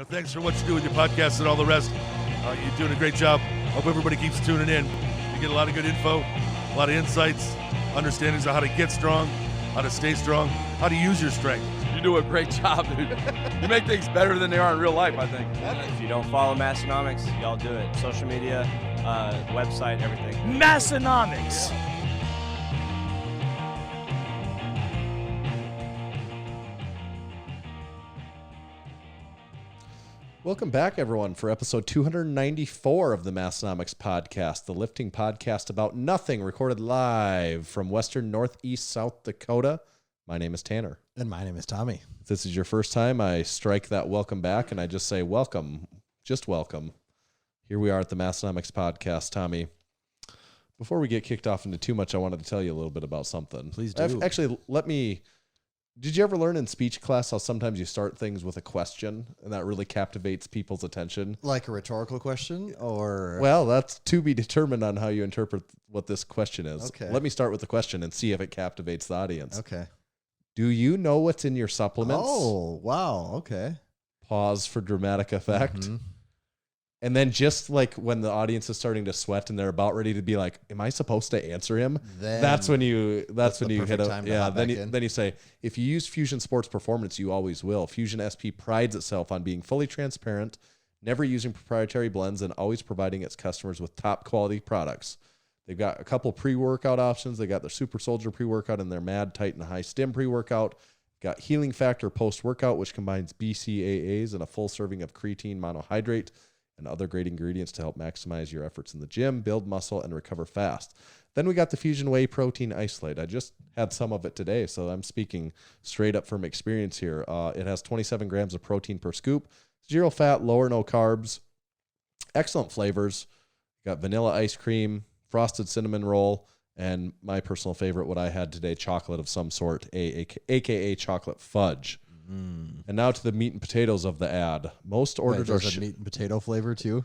Thanks for what you do with your podcast and all the rest. You're doing a great job. Hope everybody keeps tuning in. You get a lot of good info, a lot of insights, understandings of how to get strong, how to stay strong, how to use your strength. You do a great job, dude. You make things better than they are in real life, I think. If you don't follow Massenomics, y'all do it. Social media, website, everything. Massenomics. Welcome back, everyone, for episode 294 of the Massenomics Podcast, the lifting podcast about nothing, recorded live from western northeast South Dakota. My name is Tanner. And my name is Tommy. If this is your first time, I strike that welcome back, and I just say welcome, just welcome. Here we are at the Massenomics Podcast, Tommy. Before we get kicked off into too much, I wanted to tell you a little bit about something. Please do. Actually, did you ever learn in speech class how sometimes you start things with a question and that really captivates people's attention? Like a rhetorical question or? Well, that's to be determined on how you interpret what this question is. Okay. Let me start with the question and see if it captivates the audience. Okay. Do you know what's in your supplements? Oh, wow. Okay. Pause for dramatic effect. Mm-hmm. And then just like when the audience is starting to sweat and they're about ready to be like, am I supposed to answer him? That's when you hit up. Yeah. Then you say, if you use Fusion Sports Performance, you always will. Fusion SP prides itself on being fully transparent, never using proprietary blends, and always providing its customers with top quality products. They've got a couple pre-workout options. They got their Super Soldier pre-workout and their Mad Titan High Stim pre-workout. Got Healing Factor post-workout, which combines BCAAs and a full serving of creatine monohydrate and other great ingredients to help maximize your efforts in the gym, build muscle, and recover fast. Then we got the Fusion Whey Protein Isolate. I just had some of it today, so I'm speaking straight up from experience here. It has 27 grams of protein per scoop, 0 fat, low or no carbs, excellent flavors. Got vanilla ice cream, frosted cinnamon roll, and my personal favorite, what I had today, chocolate of some sort, aka chocolate fudge. And now to the meat and potatoes of the ad. Most orders are meat and potato flavor too.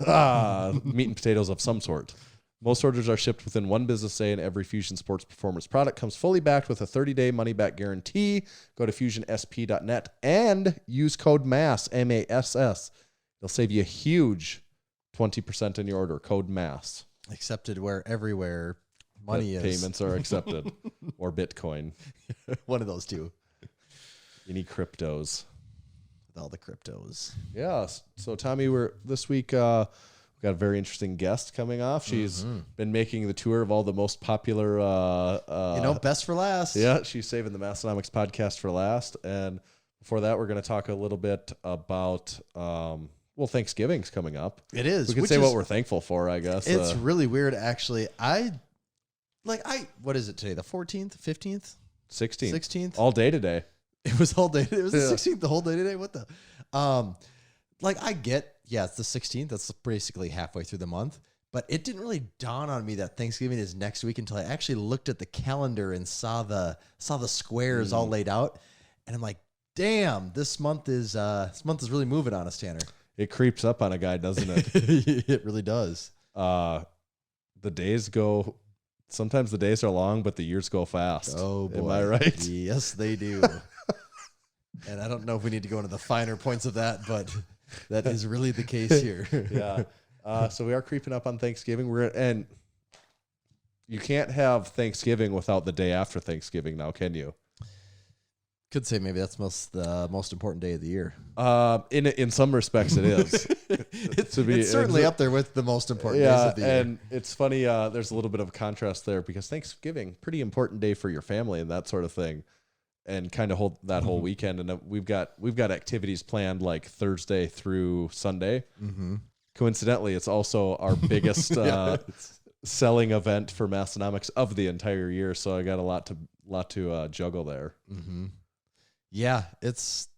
Meat and potatoes of some sort. Most orders are shipped within one business day, and every Fusion Sports Performance product comes fully backed with a 30-day money-back guarantee. Go to fusionsp.net and use code MASS, M-A-S-S. It'll save you a huge 20% in your order. Code MASS. Accepted everywhere money is. Payments are accepted. Or Bitcoin. One of those two. Any cryptos. With all the cryptos. Yeah. So, Tommy, this week, we got a very interesting guest coming off. She's been making the tour of all the most popular... best for last. Yeah, she's saving the Massenomics Podcast for last. And before that, we're going to talk a little bit about... Thanksgiving's coming up. It is. We can say what we're thankful for, I guess. It's really weird, actually. What is it today? The 14th? 15th? 16th. 16th? All day today. It was all day. It was the 16th, the whole day today. What the? It's the 16th. That's basically halfway through the month. But it didn't really dawn on me that Thanksgiving is next week until I actually looked at the calendar and saw the squares all laid out. And I'm like, damn, this month is really moving on us, Tanner. It creeps up on a guy, doesn't it? It really does. The days go. Sometimes the days are long, but the years go fast. Oh boy, am I right? Yes, they do. And I don't know if we need to go into the finer points of that, but that is really the case here. Yeah. So we are creeping up on Thanksgiving. And you can't have Thanksgiving without the day after Thanksgiving now, can you? Could say maybe that's the most important day of the year. In some respects, it is. It's certainly up there with the most important days of the year. And it's funny. There's a little bit of a contrast there because Thanksgiving, pretty important day for your family and that sort of thing, and kind of hold that whole weekend. And we've got activities planned like Thursday through Sunday. Mm-hmm. Coincidentally, it's also our biggest selling event for Massenomics of the entire year. So I got a lot to juggle there. Mm-hmm. Yeah, it's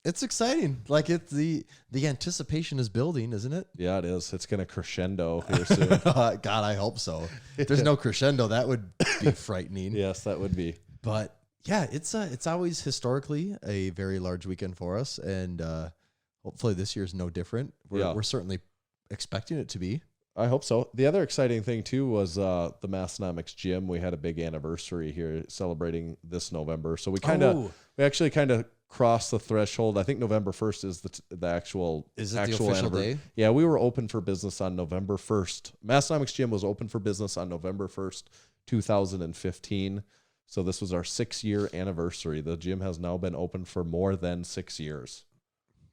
exciting. Like the anticipation is building, isn't it? Yeah, it is. It's going to crescendo here soon. God, I hope so. If there's no crescendo, that would be frightening. Yes, that would be. But yeah, it's always historically a very large weekend for us, and hopefully this year's no different. We're certainly expecting it to be. I hope so. The other exciting thing too was the Massenomics gym. We had a big anniversary here celebrating this November. So we actually kind of crossed the threshold. I think November 1st is the actual official day? Yeah, we were open for business on November 1st. Massenomics gym was open for business on November 1st, 2015. So this was our 6-year anniversary. The gym has now been open for more than 6 years.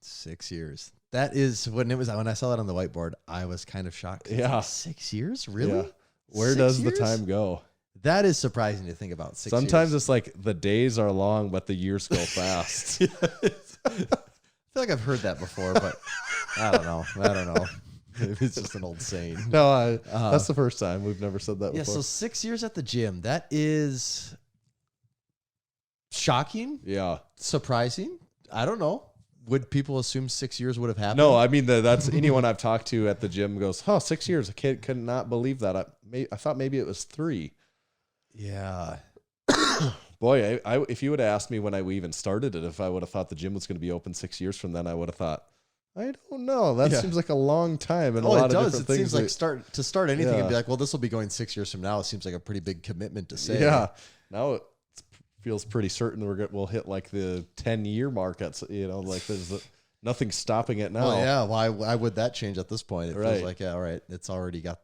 6 years. That is when I saw that on the whiteboard, I was kind of shocked. Yeah. Like 6 years? Really? Yeah. Where does the time go? That is surprising to think about. Sometimes it's like the days are long, but the years go fast. I feel like I've heard that before, but I don't know. It's just an old saying. No, that's the first time. We've never said that before. Yeah, so 6 years at the gym. That is shocking. Yeah. Surprising. I don't know. Would people assume 6 years would have happened? No, I mean, that's anyone I've talked to at the gym goes, 6 years. A kid could not believe that. I thought maybe it was 3. Yeah. Boy, if you would have asked me when we even started it, if I would have thought the gym was going to be open 6 years from then, I would have thought, I don't know. That seems like a long time. And a lot of different things. It seems like to start anything and be like, well, this will be going 6 years from now. It seems like a pretty big commitment to say. Yeah. Now it feels pretty certain we'll hit like the 10-year mark. Like there's nothing stopping it now. Well, yeah. Why would that change at this point? It feels like, all right, it's already got,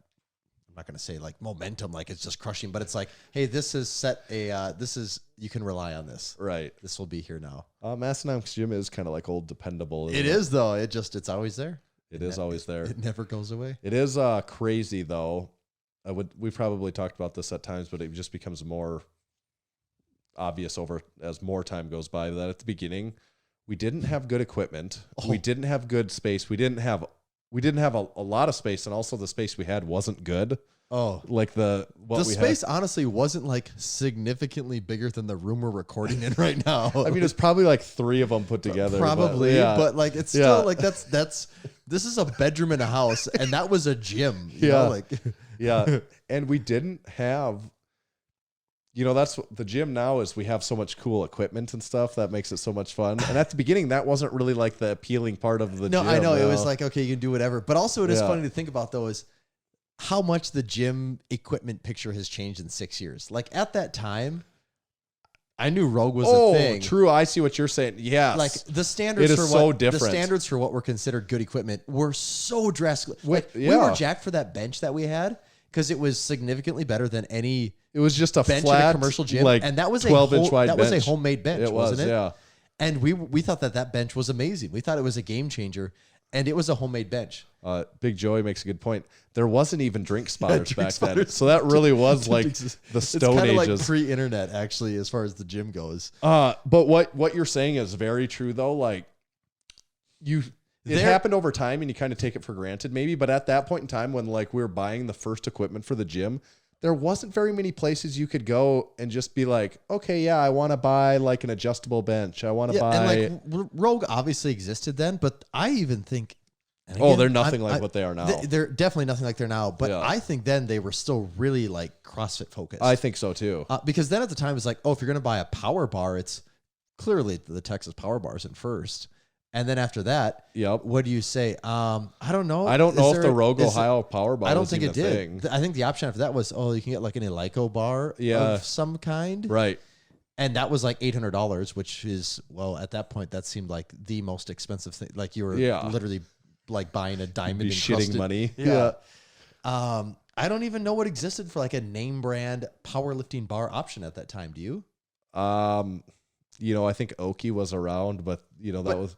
I'm not going to say like momentum, like it's just crushing, but it's like, hey, this is set you can rely on this. Right. This will be here now. Massenomics gym is kind of like old dependable. It is though. It's always there. It is always there. It never goes away. It is crazy though. We've probably talked about this at times, but it just becomes more obvious as more time goes by that at the beginning, we didn't have good equipment. We didn't have good space. We didn't have a lot of space, and also the space we had wasn't good. Oh, like the space honestly wasn't like significantly bigger than the room we're recording in right now. I mean, it's probably like 3 of them put together. Probably, but like it's still like that's this is a bedroom in a house, and that was a gym. You know, and we didn't have. That's what the gym now is. We have so much cool equipment and stuff that makes it so much fun. And at the beginning, that wasn't really like the appealing part of the gym. No, I know. It was like, okay, you can do whatever. But also it is funny to think about though is how much the gym equipment picture has changed in 6 years. Like at that time, I knew Rogue was a thing. True. I see what you're saying. Yes. Like the standards different. The standards for what were considered good equipment were so drastic. We were jacked for that bench that we had because it was significantly better than any. It was just a bench flat, in a commercial gym, like and that was 12-inch wide bench. That was a homemade bench, wasn't it? Yeah. And we thought that bench was amazing. We thought it was a game changer, and it was a homemade bench. Big Joey makes a good point. There wasn't even drink spotters back then, so that really was like the Stone Ages. It's kind of like pre-internet, actually, as far as the gym goes. But what you're saying is very true, though. Like it happened over time, and you kind of take it for granted, maybe. But at that point in time, when like we were buying the first equipment for the gym, there wasn't very many places you could go and just be like, okay, yeah, I want to buy like an adjustable bench. I want to buy. And like Rogue obviously existed then, but I even think. They're nothing like what they are now. They're definitely nothing like they're now. But I think then they were still really like CrossFit focused. I think so too. Because then at the time it was like, if you're going to buy a power bar, it's clearly the Texas power bars in first. And then after that, what do you say? I don't know. I don't know if the Rogue Ohio power bar. I don't think it did. I think the option after that was, you can get like an Eleiko bar of some kind, right? And that was like $800, which is at that point that seemed like the most expensive thing. Like you were literally like buying a diamond encrusted shitting money. Yeah. I don't even know what existed for like a name brand powerlifting bar option at that time. Do you? I think Oki was around, but that was.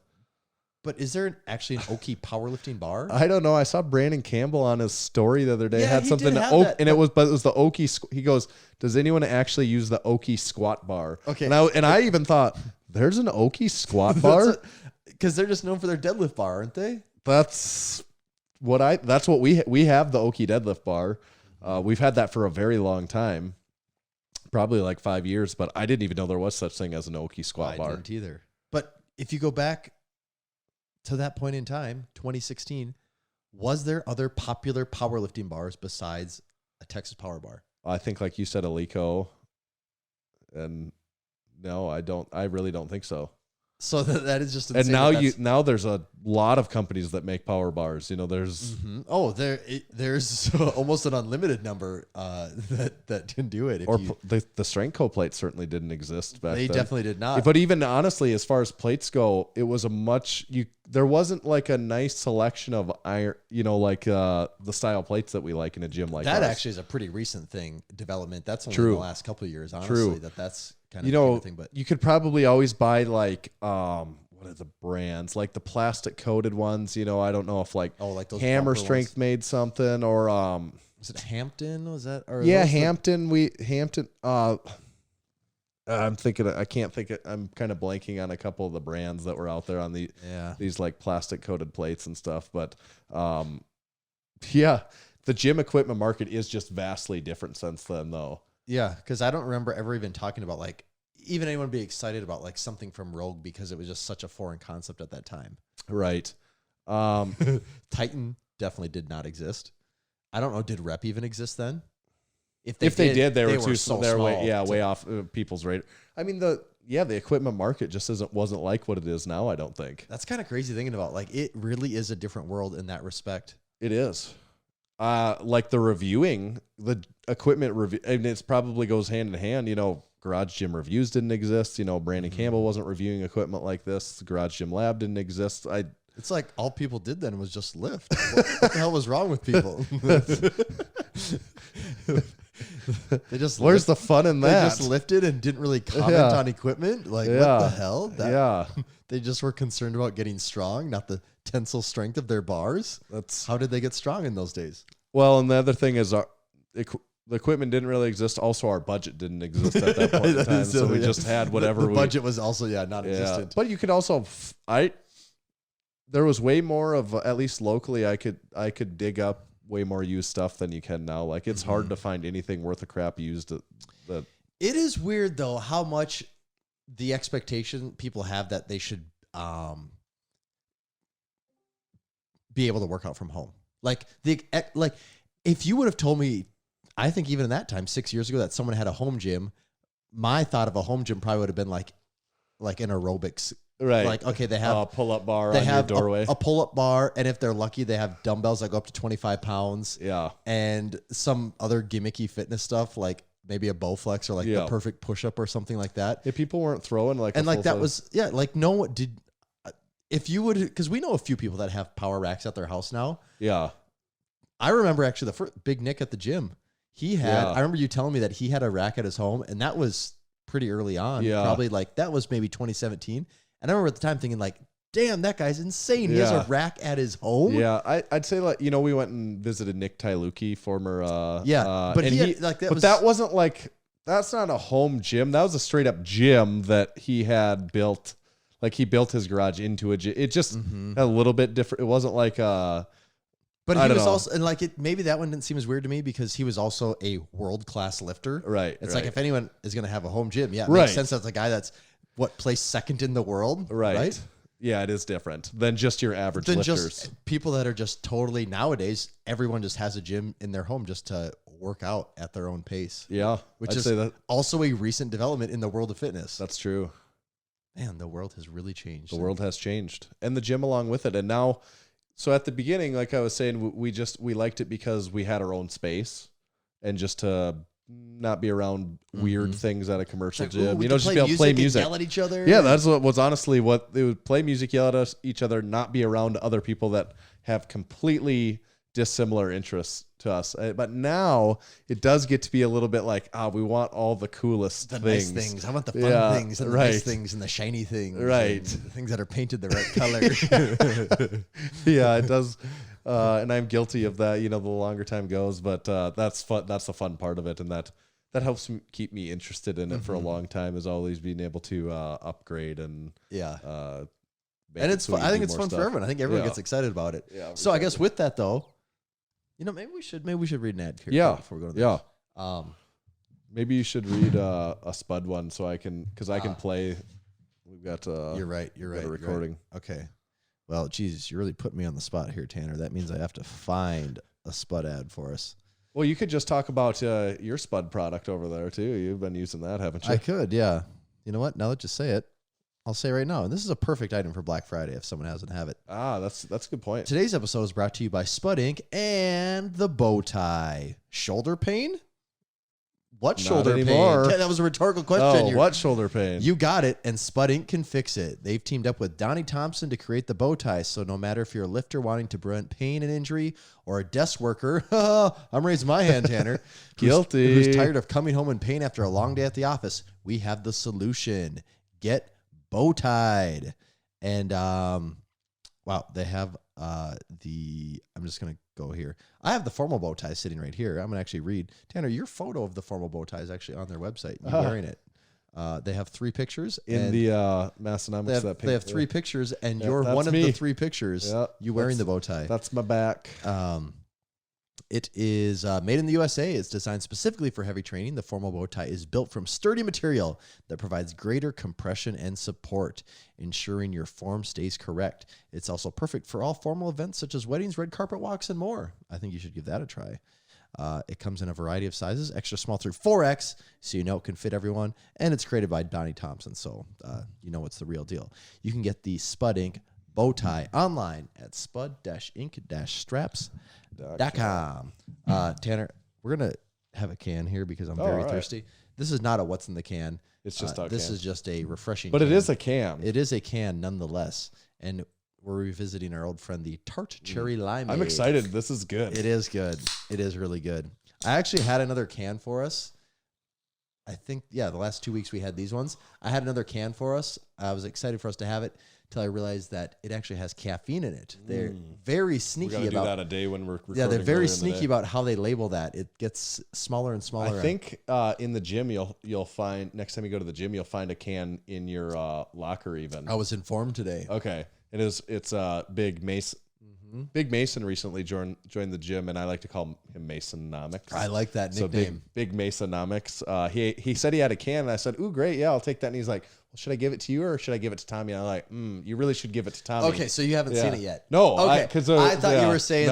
But is there actually an Oki powerlifting bar? I don't know. I saw Brandon Campbell on his story the other day. Yeah, had something and it was the Oki. He goes, "Does anyone actually use the Oki squat bar?" Okay, and I even thought, "There's an Oki squat bar," because they're just known for their deadlift bar, aren't they? That's what we have, the Oki deadlift bar. We've had that for a very long time, probably like 5 years. But I didn't even know there was such thing as an Oki squat bar. I didn't either. But if you go back to that point in time, 2016, was there other popular powerlifting bars besides a Texas Power Bar? I think, like you said, Eleiko. And no, I don't. I really don't think so. So that is just insane. And now there's a lot of companies that make power bars. There's there's almost an unlimited number that can do it. The strength co plates certainly didn't exist back then. They definitely did not. But even honestly, as far as plates go, it was there wasn't like a nice selection of iron, the style plates that we like in a gym like that. Ours. Actually is a pretty recent development. That's only True. the last couple of years, honestly. True. That's kind of thing. But you could probably always buy like what are the brands, like the plastic coated ones? I don't know if like those Hammer bumper Strength ones. Made something, or was it Hampton? Was that? Or Hampton. I'm thinking. I can't think. I'm kind of blanking on a couple of the brands that were out there on these like plastic coated plates and stuff. But the gym equipment market is just vastly different since then, though. Yeah, because I don't remember ever even talking about like even anyone be excited about like something from Rogue because it was just such a foreign concept at that time. Right. Titan definitely did not exist. I don't know. Did Rep even exist then? If they did, they were too so they're small. way off people's radar. I mean, the equipment market just wasn't like what it is now. I don't think. That's kind of crazy thinking about. Like, it really is a different world in that respect. It is. Like the reviewing, the equipment review, and it probably goes hand in hand. Garage Gym Reviews didn't exist. Brandon Campbell wasn't reviewing equipment like this. The Garage Gym Lab didn't exist. It's like all people did then was just lift. What the hell was wrong with people? They just Where's the fun in that? They just lifted and didn't really comment on equipment. Like, what the hell? They just were concerned about getting strong, not the tensile strength of their bars. How did they get strong in those days? Well, and the other thing is the equipment didn't really exist. Also, our budget didn't exist at that point in time. So we just had whatever. The budget was also non-existent. But you could also there was way more of, at least locally, I could dig up way more used stuff than you can now. Like, it's hard to find anything worth a crap used. That it is weird though how much the expectation people have that they should be able to work out from home. Like if you would have told me, I think even in that time 6 years ago, that someone had a home gym, my thought of a home gym probably would have been like an aerobics. Right. Like, okay, they have a pull-up bar on your doorway. A pull-up bar, and if they're lucky, they have dumbbells that go up to 25 pounds. Yeah. And some other gimmicky fitness stuff, like maybe a Bowflex or like the perfect push-up or something like that. Yeah, people weren't throwing like and like that was, like no one did. If you would, because we know a few people that have power racks at their house now. Yeah. I remember actually the first Big Nick at the gym. I remember you telling me that he had a rack at his home, and that was pretty early on. Yeah. Probably like that was maybe 2017. And I remember at the time thinking like, damn, that guy's insane. He has a rack at his home. Yeah. I'd say like, we went and visited Nick Tyluki, former, but that wasn't like, that's not a home gym. That was a straight up gym that he had built. Like, he built his garage into a gym. It just had a little bit different. It wasn't like but he was also, and like maybe that one didn't seem as weird to me because he was also a world-class lifter. Right. It's like if anyone is going to have a home gym, it makes sense that's a guy that's placed second in the world. Right. Yeah, it is different than just your average lifters. Just people that are just totally, nowadays, everyone just has a gym in their home just to work out at their own pace. Yeah. Which is also a recent development in the world of fitness. That's true. Man, the world has really changed. The world has changed. And the gym along with it. And now, so at the beginning, like I was saying, we liked it because we had our own space and just to not be around weird things at a commercial gym. Just be able to play music. Yell at each other. Yeah, that's what was honestly what they would play music, yell at each other, not be around other people that have completely dissimilar interests to us. But now it does get to be a little bit like, we want all the coolest things. Nice things. I want the fun things and the nice things and the shiny things. Right. The things that are painted the right color. Yeah, it does. And I'm guilty of that, the longer time goes, but that's fun. That's the fun part of it. And that helps keep me interested in it for a long time, is always being able to upgrade and and it's fun. I think it's fun for everyone. I think everyone gets excited about it. Yeah, so I guess with that though, maybe we should read an ad here. Before we go to this. Maybe you should read a SPUD one so I can play. We've got You're right. Recording. Right. Okay. Well, Jesus, you really put me on the spot here, Tanner. That means I have to find a SPUD ad for us. Well, you could just talk about your SPUD product over there too. You've been using that, haven't you? I could, yeah. You know what? Now let's just say it. I'll say right now, and this is a perfect item for Black Friday if someone doesn't have it. That's a good point. Today's episode is brought to you by SPUD Inc. and the bow tie. Shoulder pain? What shoulder pain? That was a rhetorical question. Oh, what shoulder pain? You got it, and SPUD Inc. can fix it. They've teamed up with Donnie Thompson to create the bow tie, so no matter if you're a lifter wanting to prevent pain and injury or a desk worker, I'm raising my hand, Tanner, Guilty. who's tired of coming home in pain after a long day at the office, we have the solution. Get bow tied. And wow, they have I'm just going to go here. I have the formal bow tie sitting right here. I'm going to actually read. Tanner, your photo of the formal bow tie is actually on their website. You're wearing it. They have 3 pictures. In the Massenomics. They have 3 pictures, and you're one of the 3 pictures. You wearing the bow tie. That's my back. It is made in the USA. It's designed specifically for heavy training. The formal bow tie is built from sturdy material that provides greater compression and support, ensuring your form stays correct. It's also perfect for all formal events such as weddings, red carpet walks, and more. I think you should give that a try. It comes in a variety of sizes, extra small through 4X, so you know it can fit everyone. And it's created by Donnie Thompson, so you know it's the real deal. You can get the SPUD Inc. bow tie online at spud-inc-straps.com. Tanner, we're going to have a can here because I'm very thirsty. This is not a what's in the can. It's just this is just a refreshing But can. it is a can. It is a can nonetheless. And we're revisiting our old friend, the Tart Cherry Limeade. I'm excited. This is good. It is good. It is really good. I actually had another can for us. I think, the last 2 weeks we had these ones. I had another can for us. I was excited for us to have it until I realized that it actually has caffeine in it. They're very sneaky We're about do that a day when we're recording. Yeah, they're very sneaky about how they label that. It gets smaller and smaller. I think in the gym you'll find next time you go to the gym you'll find a can in your locker even. I was informed today. Okay. It's Big Mason. Big Mason recently joined the gym, and I like to call him Massenomics. I like that nickname. So Big Massenomics. He said he had a can, and I said, "Ooh, great, yeah, I'll take that." And he's like, "Well, should I give it to you or should I give it to Tommy?" And I'm like, "You really should give it to Tommy." Okay, so you haven't seen it yet. No, okay. I thought you were saying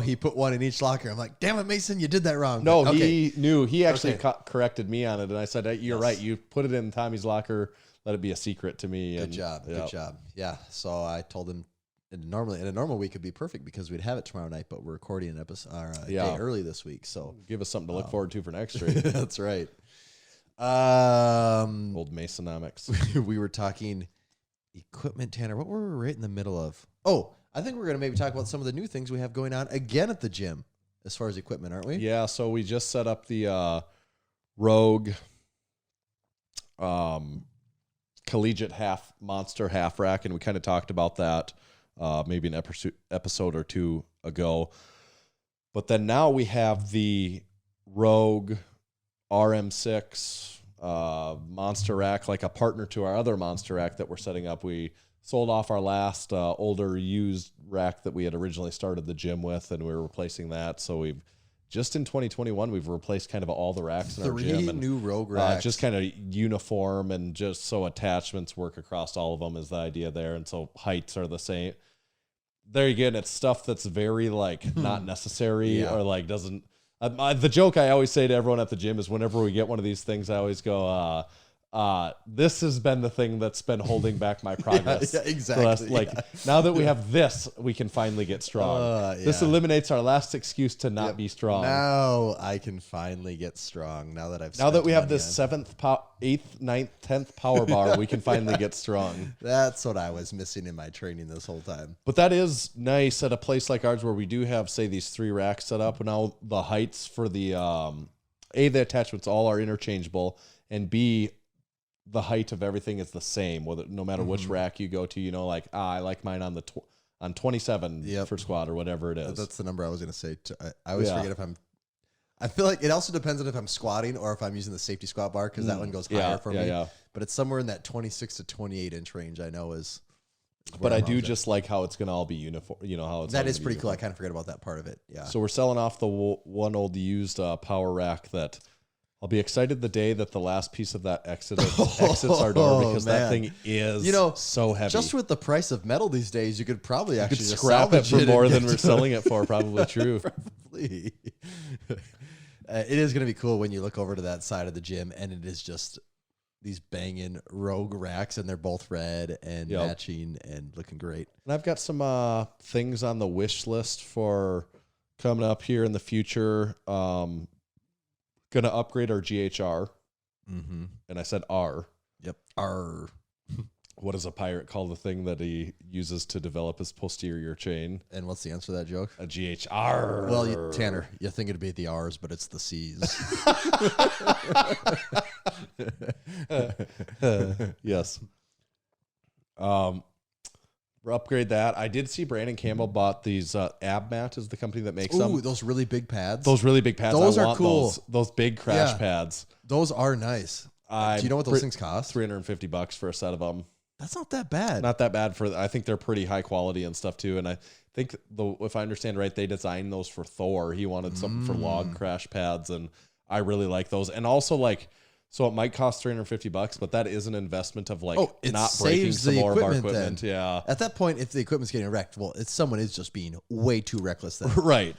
he put one in each locker. I'm like, damn it, Mason, you did that wrong. No, he knew. He actually corrected me on it, and I said, "You're right. You put it in Tommy's locker. Let it be a secret to me." Good job. Yeah. So I told him. And normally, in a normal week, it'd be perfect because we'd have it tomorrow night, but we're recording an episode day early this week. So give us something to look forward to for next week. That's right. Old Massenomics. We were talking equipment, Tanner. What were we right in the middle of? Oh, I think we're going to maybe talk about some of the new things we have going on again at the gym as far as equipment, aren't we? Yeah. So we just set up the Rogue collegiate monster half rack, and we kind of talked about that maybe an episode or 2 ago. But then now we have the Rogue RM6 monster rack, like a partner to our other monster rack that we're setting up. We sold off our last older used rack that we had originally started the gym with, and we were replacing that. So we've just in 2021, we've replaced kind of all the racks in our gym. 3 new Rogue racks. Just kind of uniform, and just so attachments work across all of them is the idea there. And so heights are the same. There again, it's stuff that's very not necessary or doesn't. The joke I always say to everyone at the gym is whenever we get one of these things, I always go, this has been the thing that's been holding back my progress. Exactly. So now that we have this, we can finally get strong. This eliminates our last excuse to not be strong. Now I can finally get strong. Now that we have this 7th, 8th, 9th, 10th power bar, we can finally get strong. That's what I was missing in my training this whole time. But that is nice at a place like ours where we do have, say, these 3 racks set up. Now the heights for the the attachments all are interchangeable, and B, the height of everything is the same, no matter which rack you go to. I like mine on on 27 for squat or whatever it is. That's the number I was going to say. I always forget if I feel like it also depends on if I'm squatting or if I'm using the safety squat bar, because that one goes higher for me. Yeah. But it's somewhere in that 26 to 28 inch range. I know is. But I do just like how it's going to all be uniform. How it's that is pretty cool. I kind of forget about that part of it. Yeah. So we're selling off the one old used power rack that. I'll be excited the day that the last piece of that exits our door, because that thing is so heavy. Just with the price of metal these days, you could probably actually just scrap it for more than we're selling it for. Probably true. Probably. It is going to be cool when you look over to that side of the gym and it is just these banging Rogue racks, and they're both red and matching and looking great. And I've got some things on the wish list for coming up here in the future. Going to upgrade our GHR. Mm-hmm. And I said R. Yep. R. What does a pirate call the thing that he uses to develop his posterior chain? And what's the answer to that joke? A GHR. Well, Tanner, you think it'd be the R's, but it's the C's. Yes. Upgrade that. I did see Brandon Campbell bought these Ab Mat is the company that makes them. Ooh, those really big pads. Those really big pads. Those I are want cool. Those big crash pads. Those are nice. Do you know what those things cost? $350 for a set of them. That's not that bad. Not that bad I think they're pretty high quality and stuff too. And I think if I understand right, they designed those for Thor. He wanted something for log crash pads, and I really like those. And also so it might cost $350, but that is an investment of it not saves breaking some the more of our equipment equipment. then. Yeah. At that point, if the equipment's getting wrecked, well, someone is just being way too reckless then. Right.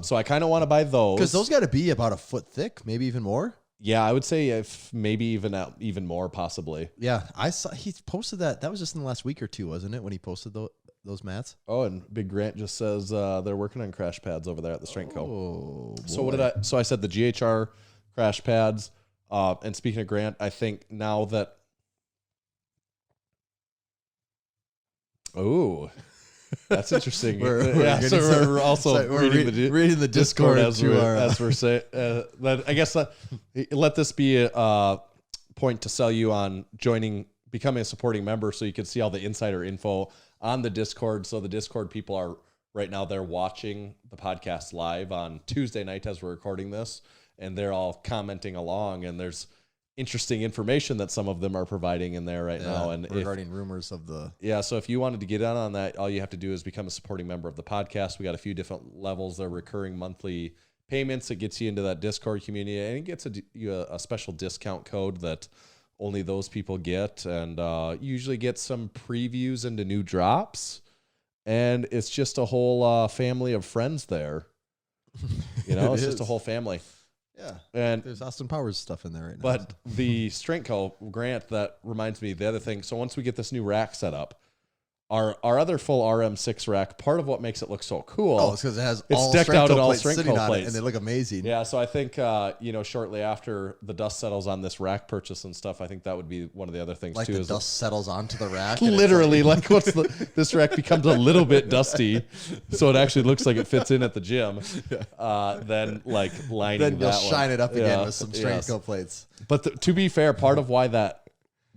So I kind of want to buy those. Because those got to be about a foot thick, maybe even more. Yeah, I would say if maybe even more possibly. Yeah, I saw he posted that. That was just in the last week or two, wasn't it? When he posted those mats. Oh, and Big Grant just says they're working on crash pads over there at the Strength Co. Oh, So I said the GHR crash pads. And speaking of Grant, I think now that that's interesting. We're also reading the Discord as we're saying. I guess let this be a point to sell you on becoming a supporting member, so you can see all the insider info on the Discord. So the Discord people are right now, they're watching the podcast live on Tuesday night as we're recording this, and they're all commenting along, and there's interesting information that some of them are providing in there right now. And regarding rumors of the... Yeah, so if you wanted to get in on that, all you have to do is become a supporting member of the podcast. We got a few different levels. They're recurring monthly payments. It gets you into that Discord community, and it gets you a special discount code that only those people get, and you usually get some previews into new drops, and it's just a whole family of friends there. It's just a whole family. Yeah, and there's Austin Powers stuff in there right now. But the Strength Co. Grant, that reminds me of the other thing. So once we get this new rack set up, our other full RM6 rack, part of what makes it look so cool, it's because it has it's all decked out at all Strength Strength Co. plates, and they look amazing. Yeah, so I think shortly after the dust settles on this rack purchase and stuff, I think that would be one of the other things like too. The dust settels onto the rack. Literally, this rack becomes a little bit dusty, so it actually looks like it fits in at the gym. Then lining. Then you'll that shine it up again Yeah, with some Strength Co. plates. But to be fair, part of why that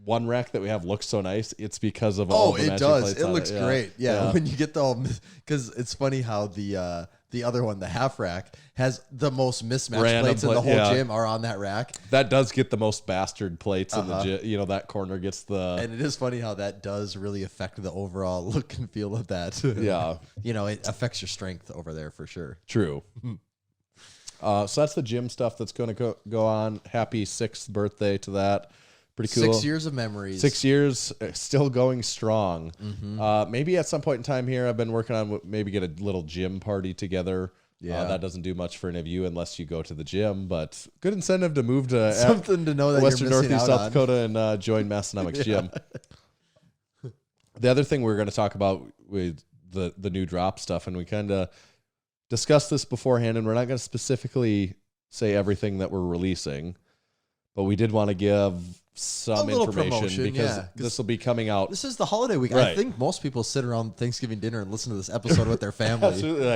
one rack that we have looks so nice, it's because of all the matching plates. It looks it. great. Yeah, when you get because it's funny how the other one, the half rack, has the most mismatched plates in the whole gym are on that rack. That does get the most bastard plates in the gym. That corner gets the... And it is funny how that does really affect the overall look and feel of that. Yeah. It affects your strength over there for sure. True. So that's the gym stuff that's going to go on. Happy 6th birthday to that. Pretty cool. 6 years of memories. 6 years, still going strong. Mm-hmm. Maybe at some point in time here, I've been working on maybe get a little gym party together. Yeah, that doesn't do much for any of you unless you go to the gym, but good incentive to move to something to know that Western you're missing Northeast out South on. Dakota and join Massenomics Gym. The other thing we're going to talk about with the new drop stuff, and we kind of discussed this beforehand, and we're not going to specifically say everything that we're releasing, but we did want to give some information because this will be coming out. This is the holiday week. Right. I think most people sit around Thanksgiving dinner and listen to this episode with their family. Absolutely.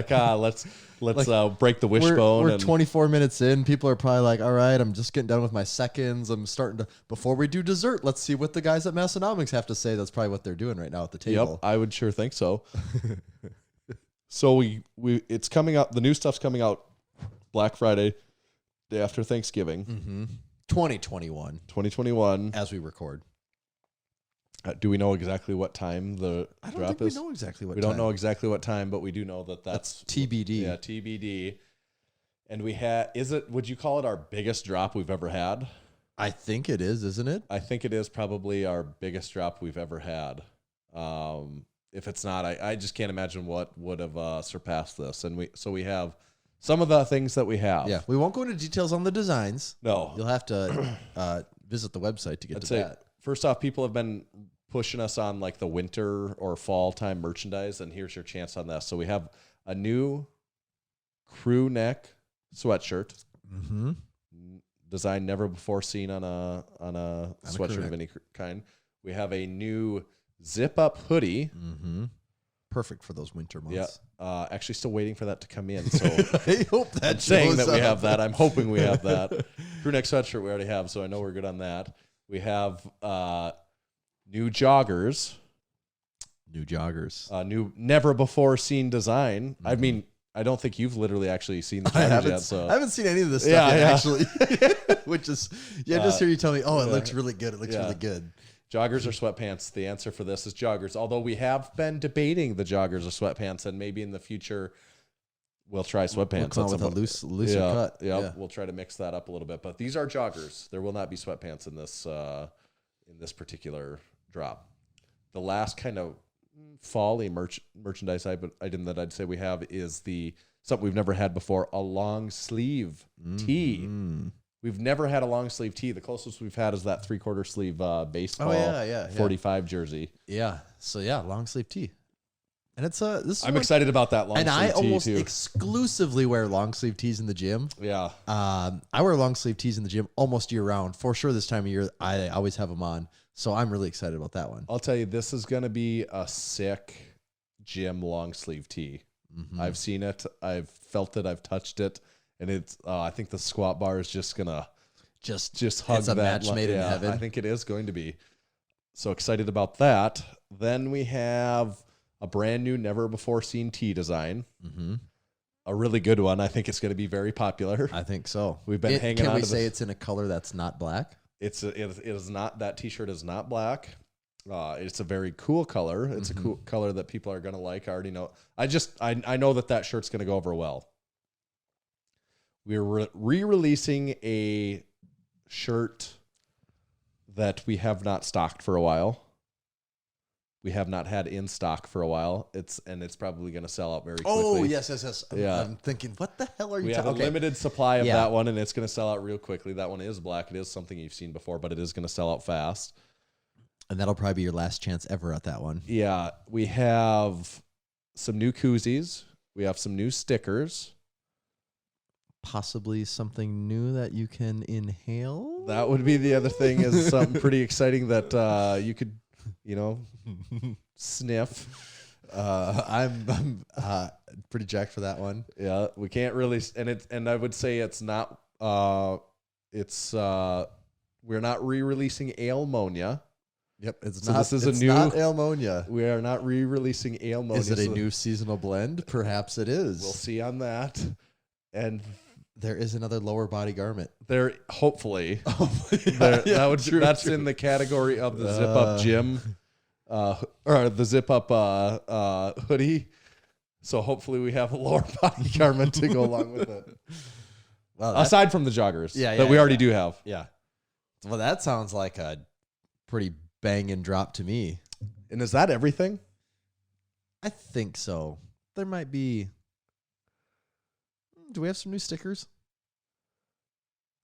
Let's break the wishbone. We're 24 minutes in. People are probably like, all right, I'm just getting done with my seconds. I'm starting to, before we do dessert, let's see what the guys at Massenomics have to say. That's probably what they're doing right now at the table. Yep, I would sure think so. So it's coming out. The new stuff's coming out Black Friday, day after Thanksgiving. Mm-hmm. 2021. As we record. Do we know exactly what time the drop is? I don't think we know exactly what time. We don't know exactly what time, but we do know that's TBD. Yeah, TBD. And would you call it our biggest drop we've ever had? I think it is, isn't it? I think it is probably our biggest drop we've ever had. If it's not, I just can't imagine what would have surpassed this. And we have some of the things that we have. Yeah, we won't go into details on the designs. No. You'll have to visit the website to get I'd to say, that. first off, people have been pushing us on like the winter or fall time merchandise, and here's your chance on this. So we have a new crew neck sweatshirt. Mm-hmm. Design never before seen on a sweatshirt of any kind. We have a new zip up hoodie. Mm-hmm. Perfect for those winter months. Yeah. Actually still waiting for that to come in. So I hope that I'm saying that we up. have that. I'm hoping we have that. Crew neck sweatshirt we already have, so I know we're good on that. We have new joggers. New never before seen design. Mm-hmm. I mean, I don't think you've literally actually seen the joggers yet. So I haven't seen any of this stuff yet, actually. Which is, just hear you tell me, it looks really good. It looks really good. Joggers or sweatpants? The answer for this is joggers. Although we have been debating the joggers or sweatpants, and maybe in the future we'll try sweatpants. We'll come with a looser cut. Yeah, we'll try to mix that up a little bit. But these are joggers. There will not be sweatpants in this particular drop. The last kind of fall-y merchandise item that I'd say we have is something we've never had before, a long sleeve tee. We've never had a long sleeve tee. The closest we've had is that 3/4 sleeve baseball 45 jersey. Yeah. So long sleeve tee. And it's I'm excited about that long sleeve tee. And I almost too. exclusively wear long sleeve tees in the gym. Yeah. I wear long sleeve tees in the gym almost year round. For sure this time of year I always have them on. So I'm really excited about that one. I'll tell you, this is going to be a sick gym long sleeve tee. Mm-hmm. I've seen it. I've felt it. I've touched it. And it's, I think the squat bar is just going to just hug it's a that. match made in heaven. I think it is going to be. So excited about that. Then we have a brand new, never before seen tee design. Mm-hmm. A really good one. I think it's going to be very popular. I think so. We've been hanging on to this. Can we say it's in a color that's not black? It is not. That t-shirt is not black. It's a very cool color. It's a cool color that people are going to like. I already know. I know that shirt's going to go over well. We're re-releasing a shirt that we have not stocked for a while. We have not had in stock for a while. It's probably going to sell out very quickly. Oh, yes. I'm thinking, what the hell are you talking about? We have a limited supply of that one, and it's going to sell out real quickly. That one is black. It is something you've seen before, but it is going to sell out fast. And that'll probably be your last chance ever at that one. Yeah. We have some new koozies. We have some new stickers. Possibly something new that you can inhale? That would be the other thing, is something pretty exciting that you could, sniff. I'm pretty jacked for that one. Yeah, we can't really, and I would say it's not. We're not re-releasing Ailmonia. Yep, it's so not. This is it's a new not Ailmonia. We are not re-releasing Ailmonia. Is it a new seasonal blend? Perhaps it is. We'll see on that. And there is another lower body garment. There, hopefully. That's in the category of the zip up gym, or the zip up hoodie. So hopefully we have a lower body garment to go along with it. Well, aside from the joggers, that we already do have. Yeah. Well, that sounds like a pretty banging drop to me. And is that everything? I think so. There might be. Do we have some new stickers?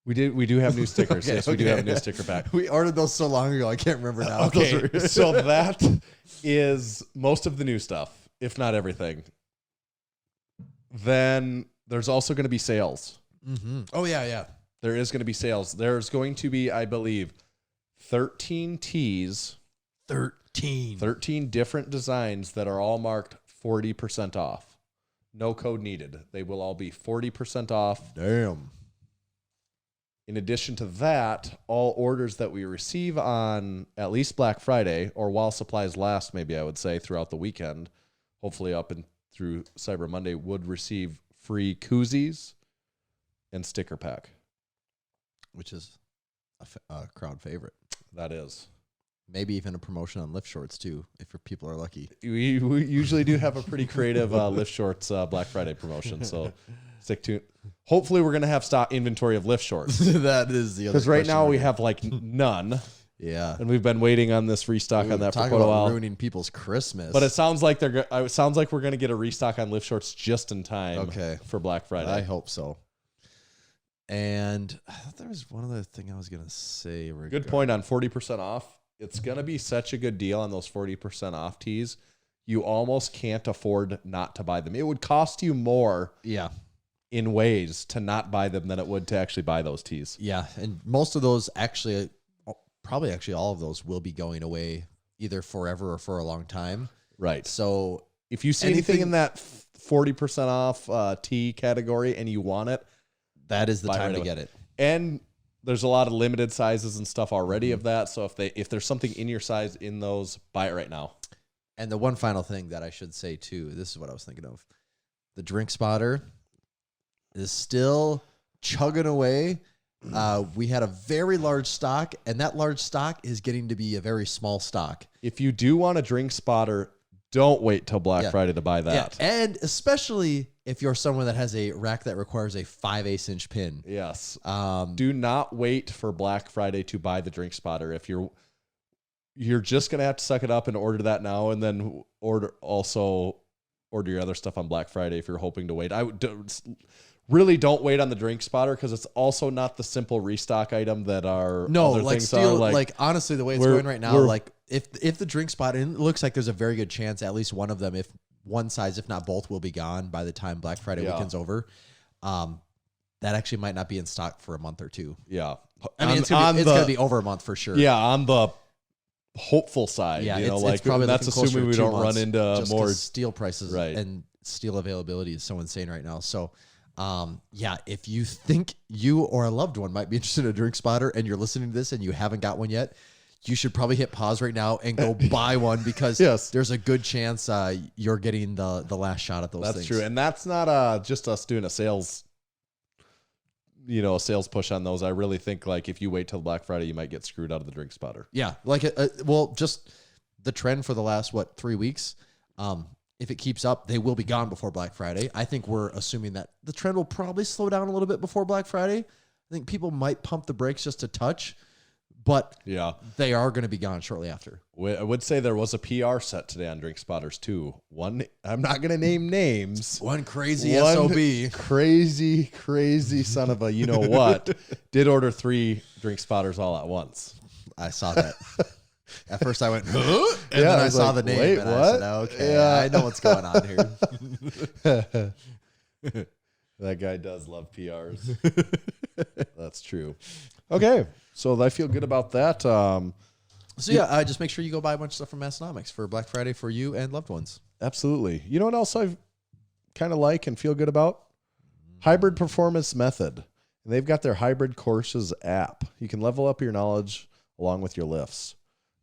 We do have new stickers. We do have a new sticker pack. We ordered those so long ago, I can't remember now. Okay, so that is most of the new stuff, if not everything. Then there's also going to be sales. Mm-hmm. Oh, yeah. There is going to be sales. There's going to be, I believe, 13 tees. 13 different designs that are all marked 40% off. No code needed. They will all be 40% off. Damn. In addition to that, all orders that we receive on at least Black Friday, or while supplies last, maybe I would say, throughout the weekend, hopefully up and through Cyber Monday, would receive free koozies and sticker pack. Which is a crowd favorite. That is. Maybe even a promotion on lift shorts, too, if people are lucky. We usually do have a pretty creative lift shorts Black Friday promotion, so stick to. Hopefully, we're going to have stock inventory of lift shorts. That is the other. Because right now we have none. Yeah, and we've been waiting on this restock on that for quite a while. Ruining people's Christmas. But it sounds like we're going to get a restock on lift shorts just in time. Okay. For Black Friday. I hope so. And I thought there was one other thing I was going to say. Good point on 40% off. It's going to be such a good deal on those 40% off tees. You almost can't afford not to buy them. It would cost you more in ways to not buy them than it would to actually buy those tees. Yeah, and most of those actually, probably actually all of those will be going away either forever or for a long time. Right. So if you see anything in that 40% off tee category and you want it, that is the time to get it. And there's a lot of limited sizes and stuff already of that. So if there's something in your size in those, buy it right now. And the one final thing that I should say too, this is what I was thinking of. The Drink Spotter is still chugging away. We had a very large stock, and that large stock is getting to be a very small stock. If you do want a Drink Spotter, don't wait till Black Friday to buy that. Yeah. And especially if you're someone that has a rack that requires a 5/8 inch pin. Yes. Do not wait for Black Friday to buy the Drink Spotter. If you're just going to have to suck it up and order that now, and then order your other stuff on Black Friday if you're hoping to wait. Really don't wait on the Drink Spotter because it's also not the simple restock item that our other like things steel, are. Like honestly, the way it's going right now, like if the Drink Spotter, and it looks like there's a very good chance at least one of them, if one size, if not both, will be gone by the time Black Friday weekend's over. That actually might not be in stock for a month or two. Yeah. I mean, it's gonna be over a month for sure. Yeah, on the hopeful side. Yeah, it's probably that's assuming we don't run into more steel prices, right? And steel availability is so insane right now. So, if you think you or a loved one might be interested in a Drink Spotter and you're listening to this and you haven't got one yet, you should probably hit pause right now and go buy one because there's a good chance you're getting the last shot at those things. That's true. And that's not just us doing a sales push on those. I really think like if you wait till Black Friday, you might get screwed out of the Drink Spotter. Yeah. Like, just the trend for the last, 3 weeks, if it keeps up, they will be gone before Black Friday. I think we're assuming that the trend will probably slow down a little bit before Black Friday. I think people might pump the brakes just a touch, but they are going to be gone shortly after. I would say there was a PR set today on Drink Spotters too. One, I'm not going to name names. One crazy SOB. Crazy son of a you-know-what did order 3 Drink Spotters all at once. I saw that. At first I went, huh? And then I saw the name. Wait, and what? I said, okay, I know what's going on here. That guy does love PRs. That's true. Okay. So I feel good about that. Just make sure you go buy a bunch of stuff from Massenomics for Black Friday for you and loved ones. Absolutely. You know what else I kind of like and feel good about? Hybrid Performance Method. And they've got their Hybrid Courses app. You can level up your knowledge along with your lifts.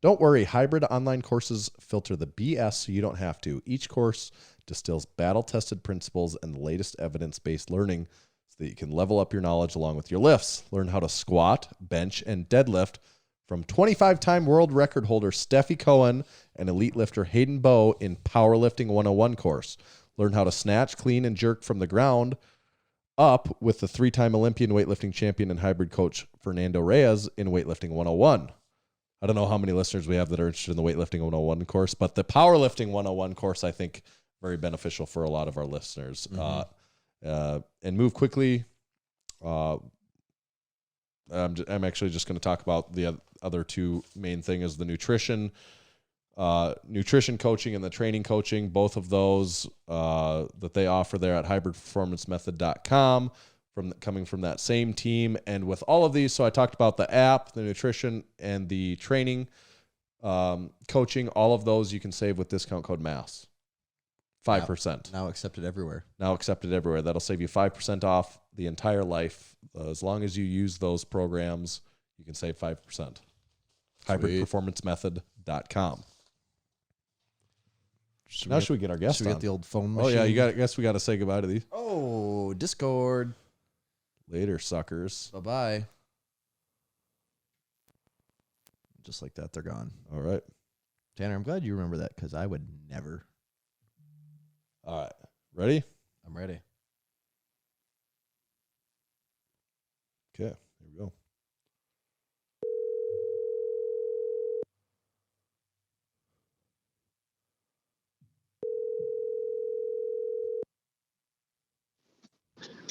Don't worry, hybrid online courses filter the BS so you don't have to. Each course distills battle-tested principles and the latest evidence-based learning so that you can level up your knowledge along with your lifts. Learn how to squat, bench, and deadlift from 25-time world record holder Steffi Cohen and elite lifter Hayden Bowe in Powerlifting 101 course. Learn how to snatch, clean, and jerk from the ground up with the 3-time Olympian weightlifting champion and hybrid coach Fernando Reyes in Weightlifting 101. I don't know how many listeners we have that are interested in the Weightlifting 101 course, but the Powerlifting 101 course, I think, very beneficial for a lot of our listeners. And move quickly. I'm actually just going to talk about the other 2 main things: the nutrition coaching and the training coaching. Both of those that they offer there at hybridperformancemethod.com. Coming from that same team. And with all of these, so I talked about the app, the nutrition, and the training, coaching, all of those you can save with discount code MASS. 5%. Now accepted everywhere. That'll save you 5% off the entire life. As long as you use those programs, you can save 5%. Hybridperformancemethod.com. Should we get our guest on? Should we get the old phone machine? Oh, yeah. I guess we got to say goodbye to these. Oh, Discord. Later, suckers. Bye-bye. Just like that, they're gone. All right. Tanner, I'm glad you remember that because I would never. All right. Ready? I'm ready. Okay. Here we go.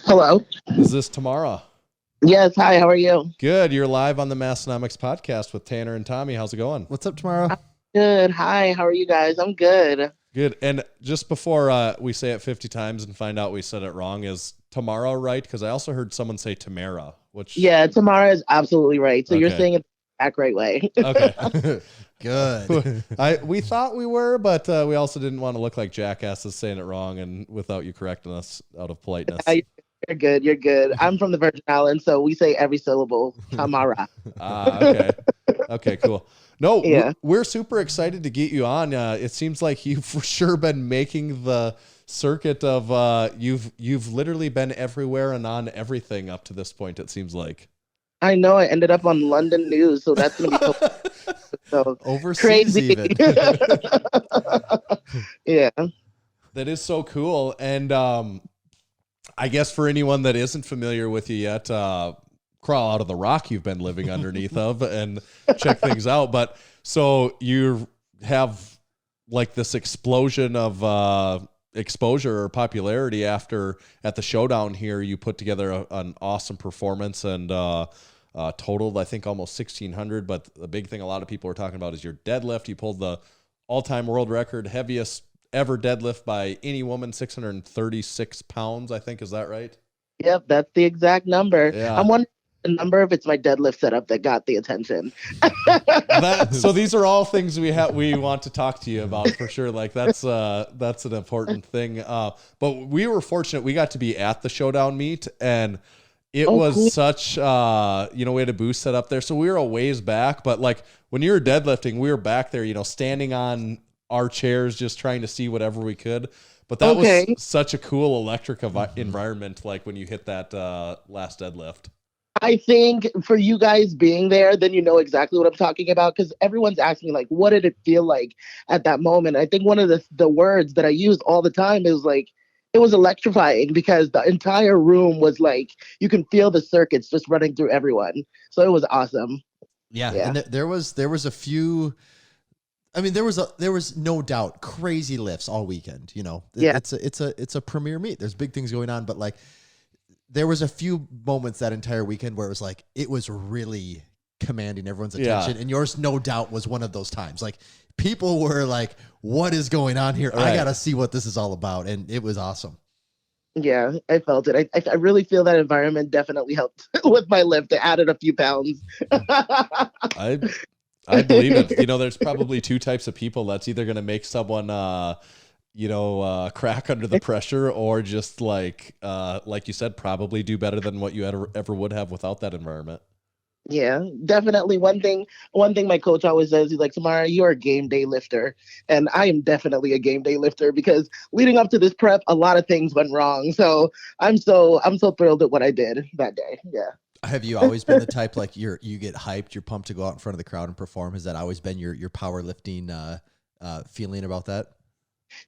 Hello. Is this Tamara? Yes. Hi, how are you? Good. You're live on the Massenomics Podcast with Tanner and Tommy. How's it going? What's up, Tamara? Good. Hi, how are you guys? I'm good. Good. And just before we say it 50 times and find out we said it wrong, is Tamara right? Because I also heard someone say Tamara, which... Yeah, Tamara is absolutely right. So you're Okay. saying it the exact right way. Okay. Good. We thought we were, but we also didn't want to look like jackasses saying it wrong and without you correcting us out of politeness. You're good. You're good. I'm from the Virgin Islands, so we say every syllable. Tamara. Okay. Okay, cool. No, Yeah. we're super excited to get you on. It seems like you've for sure been making the circuit of you've literally been everywhere and on everything up to this point, it seems like. I know I ended up on London News, so that's gonna be so Overseas crazy. even. Yeah. That is so cool. And I guess for anyone that isn't familiar with you yet, crawl out of the rock you've been living underneath of and check things out. But so you have like this explosion of exposure or popularity after at the Showdown here, you put together an awesome performance and totaled, I think, almost 1,600. But the big thing a lot of people are talking about is your deadlift. You pulled the all-time world record, heaviest ever deadlift by any woman, 636 pounds, I think. Is that right? Yep, that's the exact number. Yeah. I'm wondering the number if it's my deadlift setup that got the attention. So these are all things we want to talk to you about for sure. Like that's an important thing. But we were fortunate. We got to be at the Showdown Meet, and it was cool. such, we had a booth set up there. So we were a ways back, but like when you were deadlifting, we were back there, standing on our chairs, just trying to see whatever we could. But that was such a cool electric environment. Like when you hit that last deadlift. I think for you guys being there, then you know exactly what I'm talking about, because everyone's asking me, like, what did it feel like at that moment? I think one of the words that I use all the time is like, it was electrifying, because the entire room was like, you can feel the circuits just running through everyone. So it was awesome. Yeah. Yeah. And there was a few. I mean, there was no doubt crazy lifts all weekend. Yeah. It's a premier meet. There's big things going on, but like there was a few moments that entire weekend where it was like it was really commanding everyone's attention, and yours no doubt was one of those times. Like people were like, "What is going on here? Right. I got to see what this is all about," and it was awesome. Yeah, I felt it. I really feel that environment definitely helped with my lift. It added a few pounds. I believe it. There's probably two types of people. That's either going to make someone, crack under the pressure, or just like you said, probably do better than what you ever would have without that environment. Yeah, definitely. One thing my coach always says, he's like, Tamara, you're a game day lifter. And I am definitely a game day lifter, because leading up to this prep, a lot of things went wrong. So I'm so thrilled at what I did that day. Yeah. Have you always been the type like you get hyped, you're pumped to go out in front of the crowd and perform? Has that always been your powerlifting feeling about that?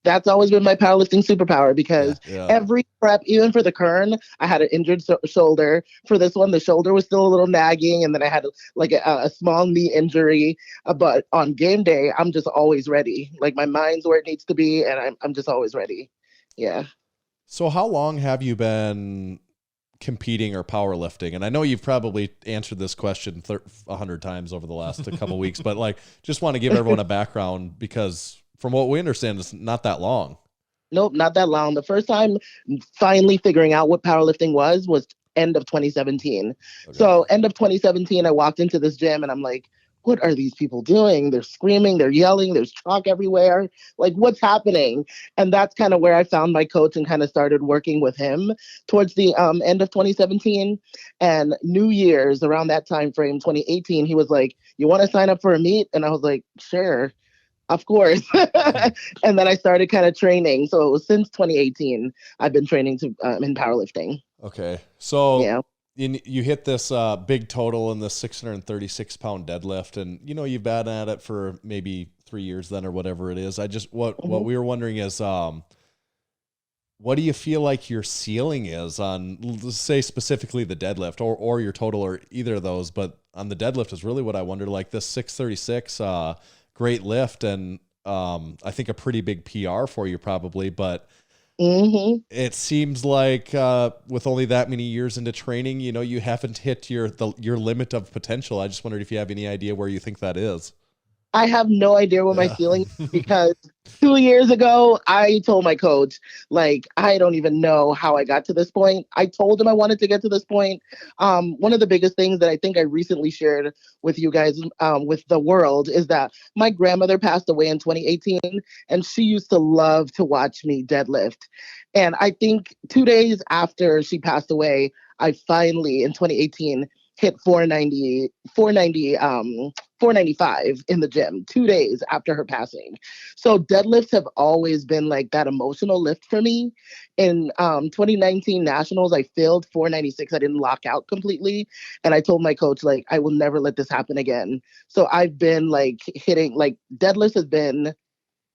That's always been my powerlifting superpower, because Yeah. every prep, even for the Kern, I had an injured shoulder. For this one, the shoulder was still a little nagging, and then I had like a small knee injury. But on game day, I'm just always ready. Like my mind's where it needs to be, and I'm just always ready. Yeah. So how long have you been competing or powerlifting? And I know you've probably answered this question 100 times over the last couple weeks, but like, just want to give everyone a background, because from what we understand, it's not that long. Nope, not that long. The first time finally figuring out what powerlifting was end of 2017. Okay. So end of 2017, I walked into this gym and I'm like, what are these people doing? They're screaming, they're yelling, there's chalk everywhere. Like, what's happening? And that's kind of where I found my coach and kind of started working with him towards the end of 2017. And New Year's, around that time frame, 2018, he was like, you want to sign up for a meet? And I was like, sure. Of course. And then I started kind of training. So it was since 2018, I've been training in powerlifting. Okay. So Yeah. you hit this big total in the 636 pound deadlift, and you've been at it for maybe 3 years then, or whatever it is. What we were wondering is, what do you feel like your ceiling is on, let's say specifically the deadlift, or your total, or either of those, but on the deadlift is really what I wonder. Like this 636, great lift, and I think a pretty big PR for you probably, but Mm-hmm. It seems like with only that many years into training, you haven't hit your limit of potential. I just wondered if you have any idea where you think that is. I have no idea what my ceiling is because 2 years ago, I told my coach, like, I don't even know how I got to this point. I told him I wanted to get to this point. One of the biggest things that I think I recently shared with you guys, with the world, is that my grandmother passed away in 2018, and she used to love to watch me deadlift. And I think 2 days after she passed away, I finally, in 2018, hit 495 in the gym 2 days after her passing. So deadlifts have always been like that emotional lift for me. In 2019 nationals, I failed 496. I didn't lock out completely. And I told my coach, like, I will never let this happen again. So I've been like hitting, like, deadlifts has been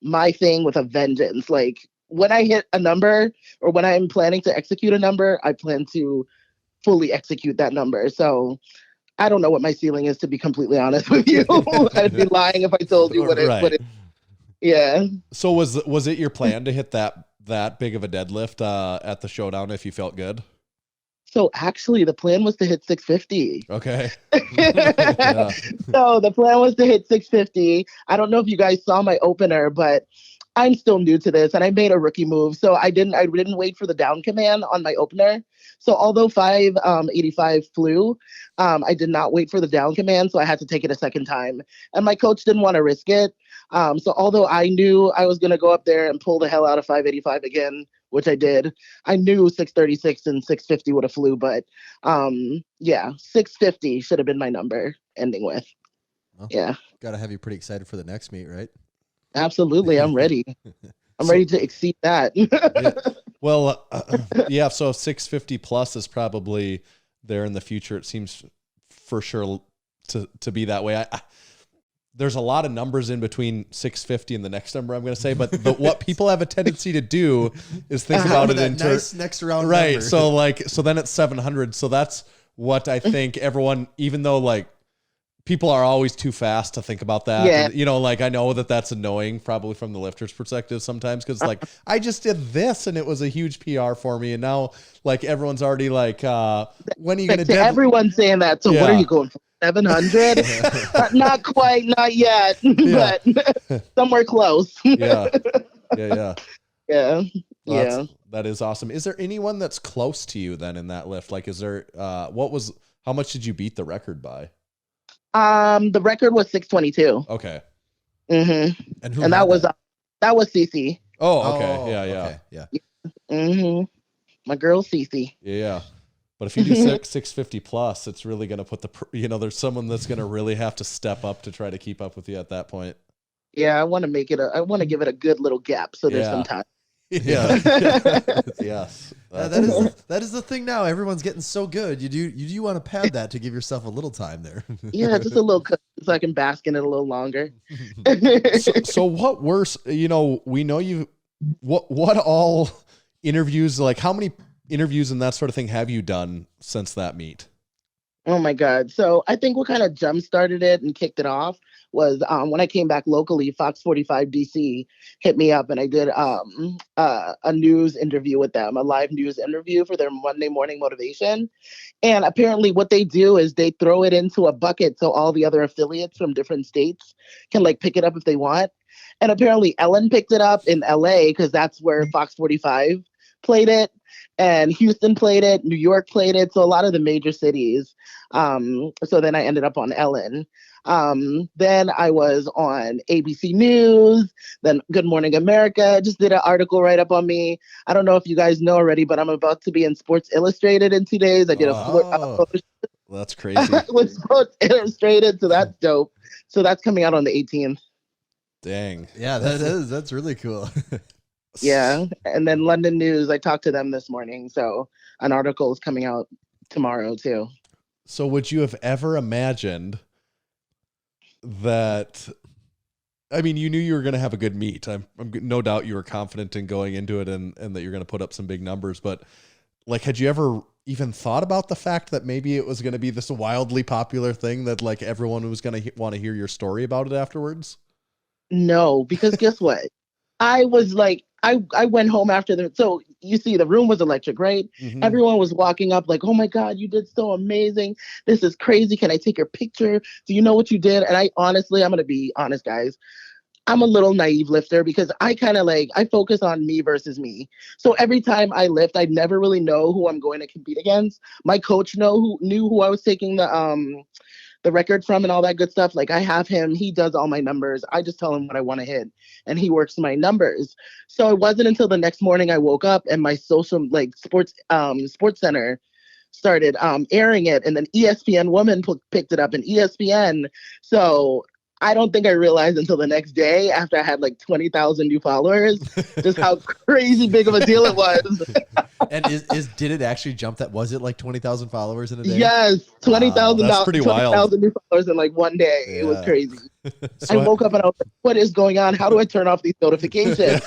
my thing with a vengeance. Like, when I hit a number or when I'm planning to execute a number, I plan to fully execute that number. So I don't know what my ceiling is, to be completely honest with you. I'd be lying if I told you what it. Yeah. So was it your plan to hit that big of a deadlift at the Showdown if you felt good? So actually, the plan was to hit 650. Okay. Yeah. So the plan was to hit 650. I don't know if you guys saw my opener, but I'm still new to this, and I made a rookie move. So I didn't wait for the down command on my opener. So although 585 flew, I did not wait for the down command, so I had to take it a second time. And my coach didn't want to risk it. So although I knew I was going to go up there and pull the hell out of 585 again, which I did, I knew 636 and 650 would have flew. But 650 should have been my number ending with. Well, yeah. Got to have you pretty excited for the next meet, right? Absolutely. I'm ready. I'm ready to exceed that. Yeah. Well, so 650 plus is probably there in the future. It seems for sure to be that way. There's a lot of numbers in between 650 and the next number I'm going to say, but what people have a tendency to do is think about it in nice next round right. Number. So then it's 700. So that's what I think everyone, even though like people are always too fast to think about that. Yeah. And, I know that that's annoying probably from the lifter's perspective sometimes. Cause like I just did this and it was a huge PR for me. And now like everyone's already like, when are you going to everyone's saying that. So what are you going for? 700? Not quite, not yet, but somewhere close. Yeah. Yeah. That is awesome. Is there anyone that's close to you then in that lift? Like, is there, how much did you beat the record by? The record was 622. Okay. Mm-hmm. And that was CC. Oh, okay. Yeah. Okay. Yeah. Mm-hmm. My girl CC. Yeah. But if you do 650 plus, it's really going to put there's someone that's going to really have to step up to try to keep up with you at that point. Yeah. I want to give it a good little gap. So there's some time. Yeah. Yes. That is the thing now. Everyone's getting so good. You do want to pad that to give yourself a little time there. Yeah, just a little, so I can bask in it a little longer. So what worse, we know you, what all interviews, like how many interviews and that sort of thing have you done since that meet? Oh my God. So I think what kind of jump started it and kicked it off was when I came back locally, Fox 45 DC hit me up and I did a news interview with them, a live news interview for their Monday morning motivation. And apparently what they do is they throw it into a bucket so all the other affiliates from different states can like pick it up if they want. And apparently Ellen picked it up in LA because that's where Fox 45 played it. And Houston played it, New York played it, so a lot of the major cities. So then I ended up on Ellen. Then I was on ABC News, then Good Morning America, just did an article right up on me. I don't know if you guys know already, but I'm about to be in Sports Illustrated in 2 days. I did a photo that's crazy. with Sports Illustrated, so that's dope. So that's coming out on the 18th. Dang. Yeah, that's really cool. Yeah. And then London News, I talked to them this morning. So an article is coming out tomorrow too. So would you have ever imagined that, I mean, you knew you were going to have a good meet. I'm no doubt you were confident in going into it and that you're going to put up some big numbers, but like, had you ever even thought about the fact that maybe it was going to be this wildly popular thing that like everyone was going to want to hear your story about it afterwards? No, because guess what? I was like, I went home after so you see the room was electric, right? Mhm. Everyone was walking up like, oh my God, you did so amazing. This is crazy. Can I take your picture? Do you know what you did? And I honestly, I'm going to be honest, guys. I'm a little naive lifter because I kind of I focus on me versus me. So every time I lift, I never really know who I'm going to compete against. My coach knew who I was taking the record from and all that good stuff. Like I have him, he does all my numbers. I just tell him what I want to hit and he works my numbers. So it wasn't until the next morning I woke up and my social sports center started airing it, and then ESPN woman picked it up in ESPN. So I don't think I realized until the next day after I had 20,000 new followers just how crazy big of a deal it was. And did it actually jump that? Was it 20,000 followers in a day? Yes, 20,000. That's pretty wild. 20,000 new followers in one day. Yeah. It was crazy. So I woke up and I was like, what is going on? How do I turn off these notifications?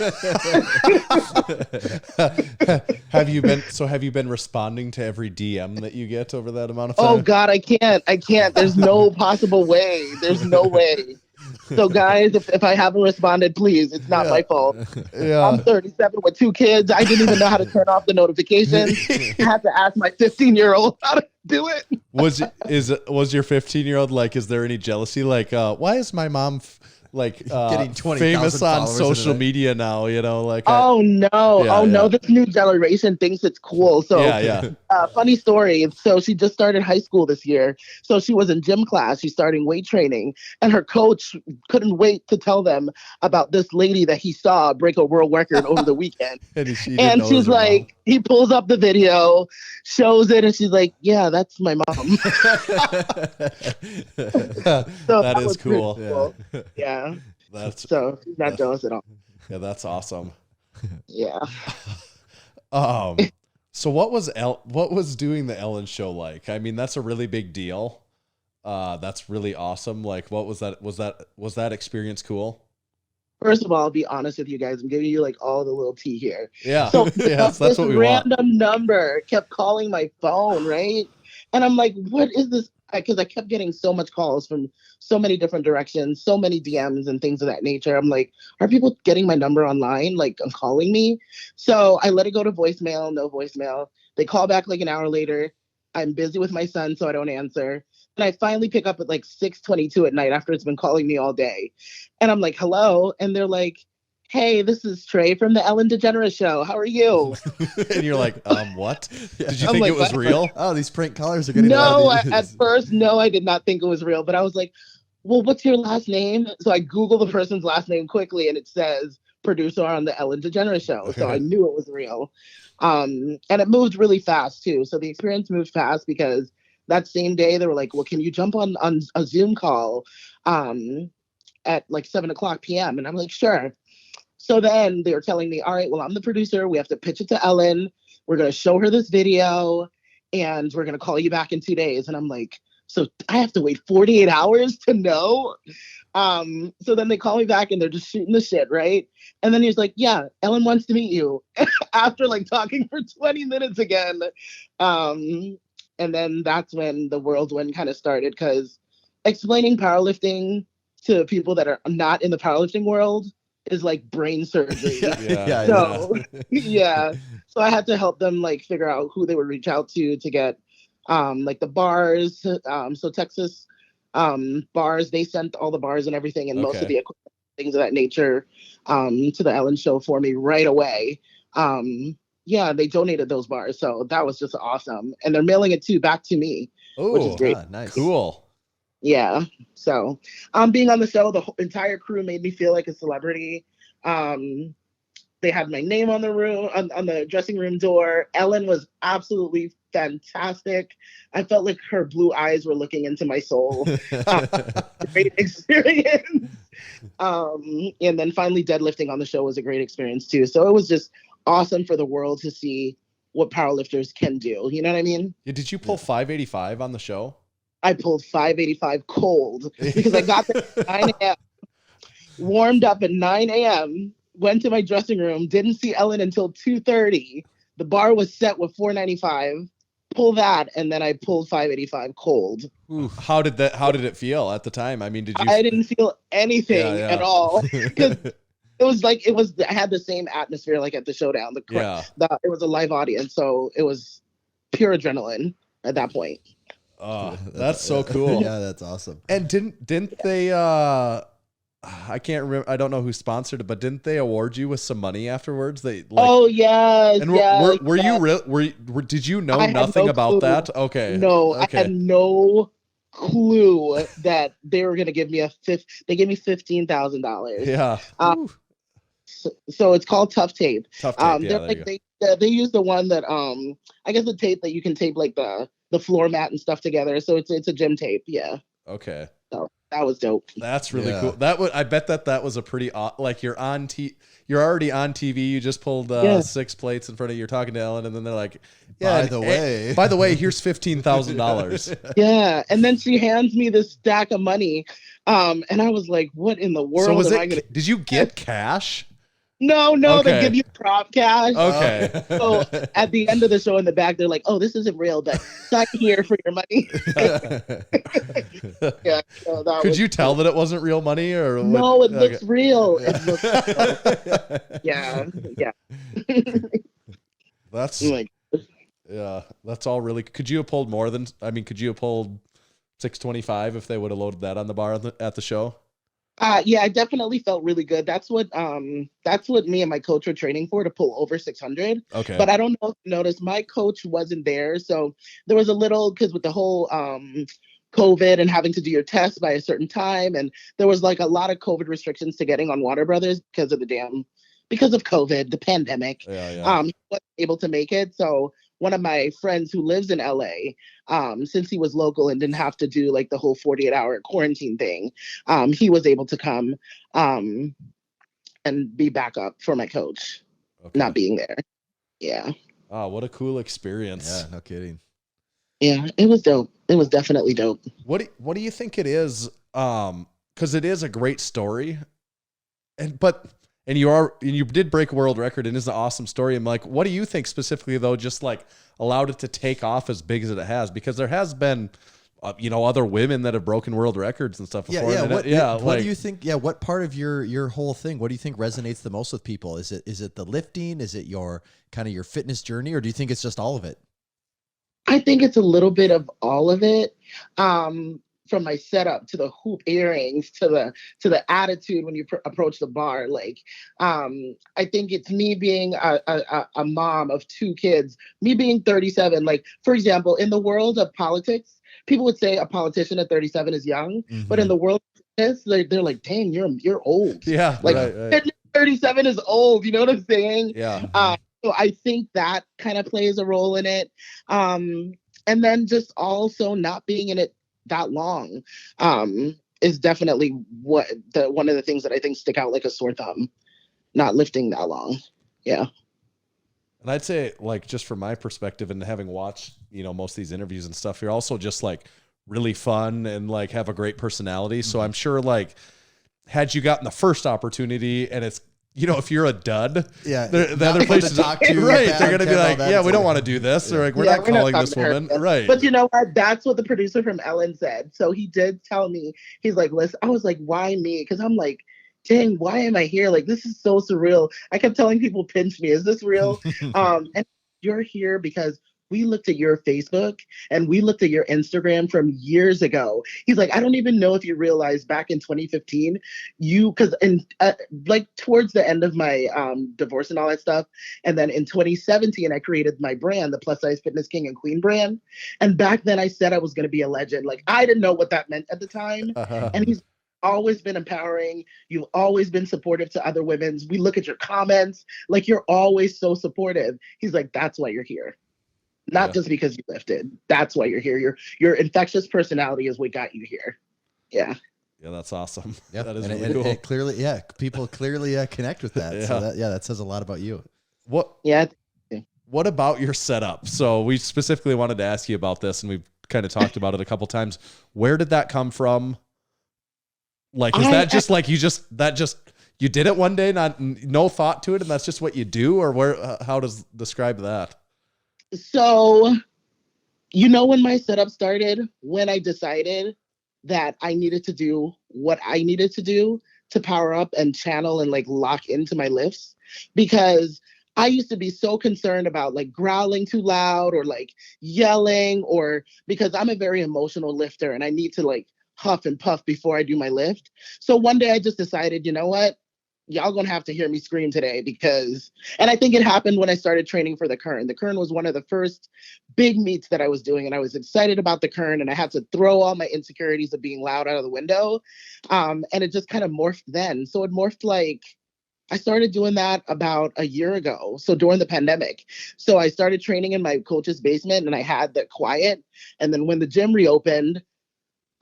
have you been responding to every DM that you get over that amount of time? Oh God, I can't. There's no possible way. There's no way. So guys, if I haven't responded, please, it's not my fault. Yeah. I'm 37 with 2 kids. I didn't even know how to turn off the notifications. I had to ask my 15-year-old how to do it. Was your 15-year-old is there any jealousy? Why is my mom getting 20,000 famous on followers in a social day? media now? Oh no, this new generation thinks it's cool. So yeah. funny story. So she just started high school this year. So she was in gym class. She's starting weight training, and her coach couldn't wait to tell them about this lady that he saw break a world record over the weekend. And she's like, he pulls up the video, shows it, and she's like, "Yeah, that's my mom." So that is was cool. pretty cool. Yeah. So she's not jealous at all. Yeah, that's awesome. Yeah. So what was doing the Ellen show like? I mean, that's a really big deal. That's really awesome. What was that? Was that experience cool? First of all, I'll be honest with you guys. I'm giving you all the little tea here. Yeah. So yes, that's this what we want. random number kept calling my phone, right? And I'm like, what is this? Because I kept getting so much calls from so many different directions, so many DMs and things of that nature. I'm like, are people getting my number online? Calling me? So I let it go to voicemail, no voicemail. They call back an hour later. I'm busy with my son, so I don't answer. And I finally pick up at 6:22 at night after it's been calling me all day. And I'm like, hello. And they're like, hey, this is Trey from the Ellen DeGeneres show. How are you? And you're like, what? Did you I'm think like, it was what? real? Oh, these prank callers are getting At first, no, I did not think it was real. But I was like, well, what's your last name? So I Google the person's last name quickly, and it says producer on the Ellen DeGeneres show. So I knew it was real. And it moved really fast, too. So the experience moved fast because that same day, they were like, well, can you jump on a Zoom call at 7:00 p.m.? And I'm like, sure. So then they were telling me, all right, well, I'm the producer. We have to pitch it to Ellen. We're going to show her this video, and we're going to call you back in 2 days. And I'm like, so I have to wait 48 hours to know? So then they call me back, and they're just shooting the shit, right? And then he's like, yeah, Ellen wants to meet you. After talking for 20 minutes again. And then that's when the whirlwind kind of started, because explaining powerlifting to people that are not in the powerlifting world is like brain surgery. Yeah. So I had to help them figure out who they would reach out to get the bars. So Texas bars, they sent all the bars and everything and most of the equipment, things of that nature to the Ellen show for me right away. Yeah, they donated those bars. So that was just awesome. And they're mailing it back to me, which is great. Nice. Cool. Yeah. So being on the show, the whole entire crew made me feel like a celebrity. They had my name on the room, on the dressing room door. Ellen was absolutely fantastic. I felt like her blue eyes were looking into my soul. Great experience. And then finally deadlifting on the show was a great experience too. So it was just awesome for the world to see what powerlifters can do. You know what I mean? Yeah, did you pull 585 on the show? I pulled 585 cold because I got there at 9 a.m., warmed up at 9 a.m., went to my dressing room, didn't see Ellen until 2:30. The bar was set with 495. Pull that, and then I pulled 585 cold. Ooh, how did it feel at the time? I mean, I didn't feel anything at all. Because I had the same atmosphere like at the Showdown. It was a live audience, so it was pure adrenaline at that point. Oh, that's so cool. Yeah, that's awesome. And didn't they I can't remember, I don't know who sponsored it, but didn't they award you with some money afterwards? Oh yes. And yes, were you did you know nothing about that? Okay. No, okay. I had no clue that they were going to give me they gave me $15,000. Yeah. So it's called Tough Tape. Tough Tape. Yeah, they're like they use the one that I guess the tape that you can tape like the floor mat and stuff together. So it's a gym tape. Yeah. Okay. So that was dope. That's really cool. I bet that was a pretty like you're already on TV. You just pulled 6 plates in front of you. You're talking to Ellen, and then they're like, by the way, here's $15,000. Yeah, and then she hands me this stack of money, and I was like, "What in the world am I gonna?" Did you get cash? No, they give you prop cash. Okay. So at the end of the show in the back, they're like, "Oh, this isn't real, but sign here for your money." Yeah. So Could you tell that it wasn't real money, or no? It looks real. It looks real. Yeah. That's that's all really. Could you have pulled more than? I mean, could you have pulled 625 if they would have loaded that on the bar at the show? Yeah, I definitely felt really good. That's what me and my coach were training for, to pull over 600. Okay. But I don't know if you noticed, my coach wasn't there. So there was a little, because with the whole COVID and having to do your test by a certain time, and there was like a lot of COVID restrictions to getting on Water Brothers because of COVID, the pandemic. He wasn't able to make it. So one of my friends who lives in LA, since he was local and didn't have to do like the whole 48-hour quarantine thing, he was able to come and be backup for my coach, not being there. Yeah. Oh, what a cool experience. Yeah, no kidding. Yeah, it was dope. It was definitely dope. What do you think it is? Because it is a great story, and you did break a world record, and it's an awesome story. I'm like, what do you think specifically though? Just like allowed it to take off as big as it has, because there has been, other women that have broken world records and stuff before. What do you think? Yeah, what part of your whole thing? What do you think resonates the most with people? Is it the lifting? Is it your kind of your fitness journey, or do you think it's just all of it? I think it's a little bit of all of it. From my setup to the hoop earrings to the attitude when you approach the bar. Like, I think it's me being a mom of 2 kids, me being 37. Like, for example, in the world of politics, people would say a politician at 37 is young, but in the world of this, they're like, dang, you're old. Yeah, like right. 37 is old. You know what I'm saying? Yeah. So I think that kind of plays a role in it. And then just also not being in it that long is definitely one of the things that I think stick out like a sore thumb, not lifting that long. Yeah. And I'd say, like, just from my perspective and having watched, most of these interviews and stuff, you're also just like really fun and like have a great personality. So I'm sure, like, had you gotten the first opportunity and it's, if you're a dud, the other places to talk to, right? They're going to be like, we don't want to do this. Or like, we're not calling this woman, right? But you know what? That's what the producer from Ellen said. So he did tell me, he's like, listen, I was like, why me? Because I'm like, dang, why am I here? Like, this is so surreal. I kept telling people, pinch me. Is this real? And you're here because we looked at your Facebook and we looked at your Instagram from years ago. He's like, I don't even know if you realize back in 2015, like towards the end of my divorce and all that stuff. And then in 2017, I created my brand, the Plus Size Fitness King and Queen brand. And back then I said I was going to be a legend. Like, I didn't know what that meant at the time. And he's always been empowering. You've always been supportive to other women. We look at your comments, like, you're always so supportive. He's like, that's why you're here. Not just because you lifted. That's why you're here. Your infectious personality is what got you here. Yeah. Yeah, that's awesome. Yeah, that is really cool. It clearly, people clearly connect with that. Yeah. So that says a lot about you. What about your setup? So we specifically wanted to ask you about this, and we've kind of talked about it a couple times. Where did that come from? Like, is that just like you did it one day, no thought to it, and that's just what you do, or how does describe that? So, when my setup started, when I decided that I needed to do what I needed to do to power up and channel and like lock into my lifts, because I used to be so concerned about like growling too loud or like yelling, or because I'm a very emotional lifter and I need to like huff and puff before I do my lift. So one day I just decided, you know what? Y'all gonna have to hear me scream today, because, and I think it happened when I started training for the Kern. The Kern was one of the first big meets that I was doing, and I was excited about the Kern, and I had to throw all my insecurities of being loud out of the window. And it just kind of morphed then. So it morphed like, I started doing that about a year ago. So during the pandemic. So I started training in my coach's basement, and I had the quiet. And then when the gym reopened,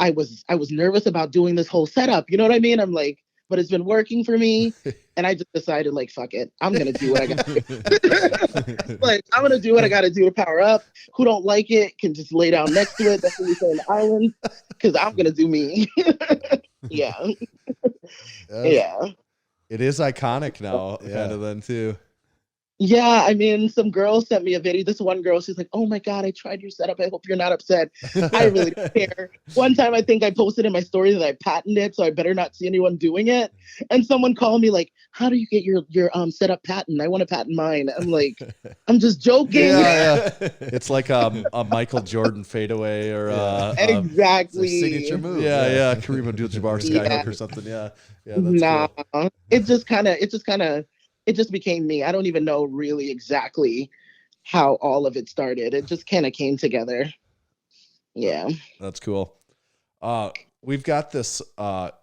I was nervous about doing this whole setup. You know what I mean? I'm like, but it's been working for me. And I just decided, like, fuck it. I'm going to do what I got to do. Like, I'm going to do what I got to do to power up. Who don't like it can just lay down next to it. That's what we say in the island. Because I'm going to do me. Yeah. Yeah. It is iconic now, kind of then, too. Yeah, I mean, some girls sent me a video. This one girl, she's like, "Oh my God, I tried your setup. I hope you're not upset." I really don't care. One time, I think I posted in my story that I patented it, so I better not see anyone doing it. And someone called me like, "How do you get your setup patent? I want to patent mine." I'm like, "I'm just joking." Yeah. It's like a Michael Jordan fadeaway or exactly signature move. Yeah. Kareem Abdul-Jabbar skyhook or something. Yeah. That's cool. It just became me. I don't even know really exactly how all of it started. It just kind of came together. Yeah. That's cool. We've got this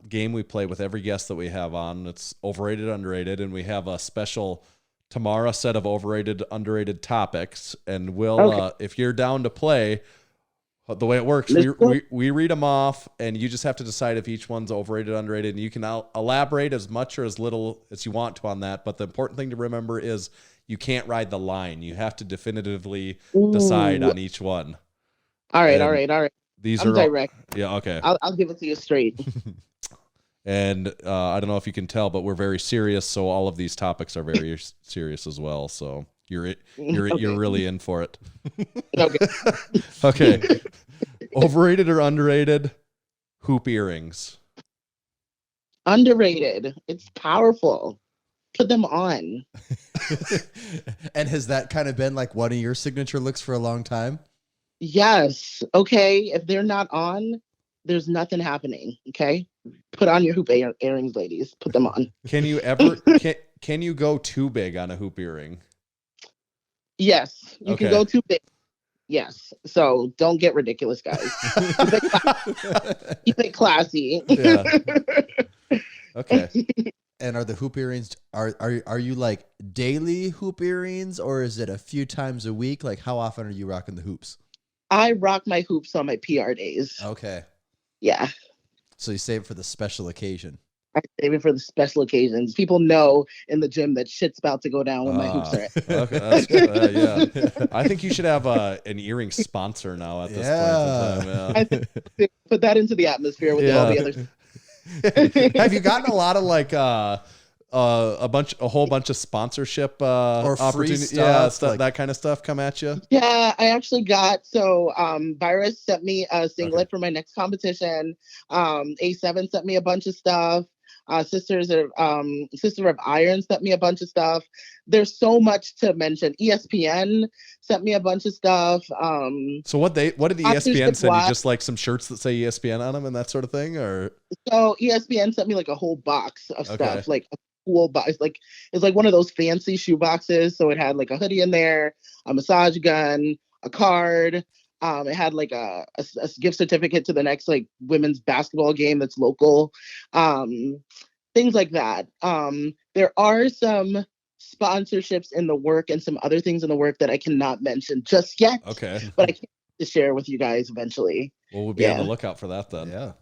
game we play with every guest that we have on. It's overrated, underrated, and we have a special Tamara set of overrated, underrated topics. And we'll, if you're down to play, the way it works, we read them off, and you just have to decide if each one's overrated, underrated, and you can elaborate as much or as little as you want to on that. But the important thing to remember is you can't ride the line. You have to definitively decide on each one. All right. These I'm are direct. Yeah, okay. I'll give it to you straight. And I don't know if you can tell, but we're very serious, so all of these topics are very serious as well. So you're really in for it. Okay. Overrated or underrated hoop earrings? Underrated. It's powerful. Put them on. And has that kind of been like one of your signature looks for a long time? Yes. Okay. If they're not on, there's nothing happening. Okay. Put on your hoop earrings, ladies. Put them on. Can you ever can you go too big on a hoop earring? Yes. You can go too big. Yes. So don't get ridiculous, guys. Keep it classy. Yeah. Okay. And are the hoop earrings, are you like daily hoop earrings, or is it a few times a week? Like, how often are you rocking the hoops? I rock my hoops on my PR days. Okay. Yeah. So you save it for the special occasion. I save it for the special occasions. People know in the gym that shit's about to go down when my hoops are in. Okay, that's good. Yeah. I think you should have an earring sponsor now at this point in time. Yeah. I think put that into the atmosphere with all the other. Have you gotten a lot of like a whole bunch of sponsorship or free stuff, like, that kind of stuff come at you? Yeah, I actually got Virus sent me a singlet for my next competition. A7 sent me a bunch of stuff. Sister of Iron sent me a bunch of stuff. There's so much to mention. ESPN sent me a bunch of stuff. So what did the ESPN send you? Just like some shirts that say ESPN on them and that sort of thing, or? So ESPN sent me like a whole box of stuff, like a cool box. It's like one of those fancy shoe boxes. So it had like a hoodie in there, a massage gun, a card. It had like a gift certificate to the next like women's basketball game that's local. Things like that. There are some sponsorships in the work and some other things in the work that I cannot mention just yet. Okay. But I can't to share with you guys eventually. Well, we'll be on the lookout for that then. Yeah.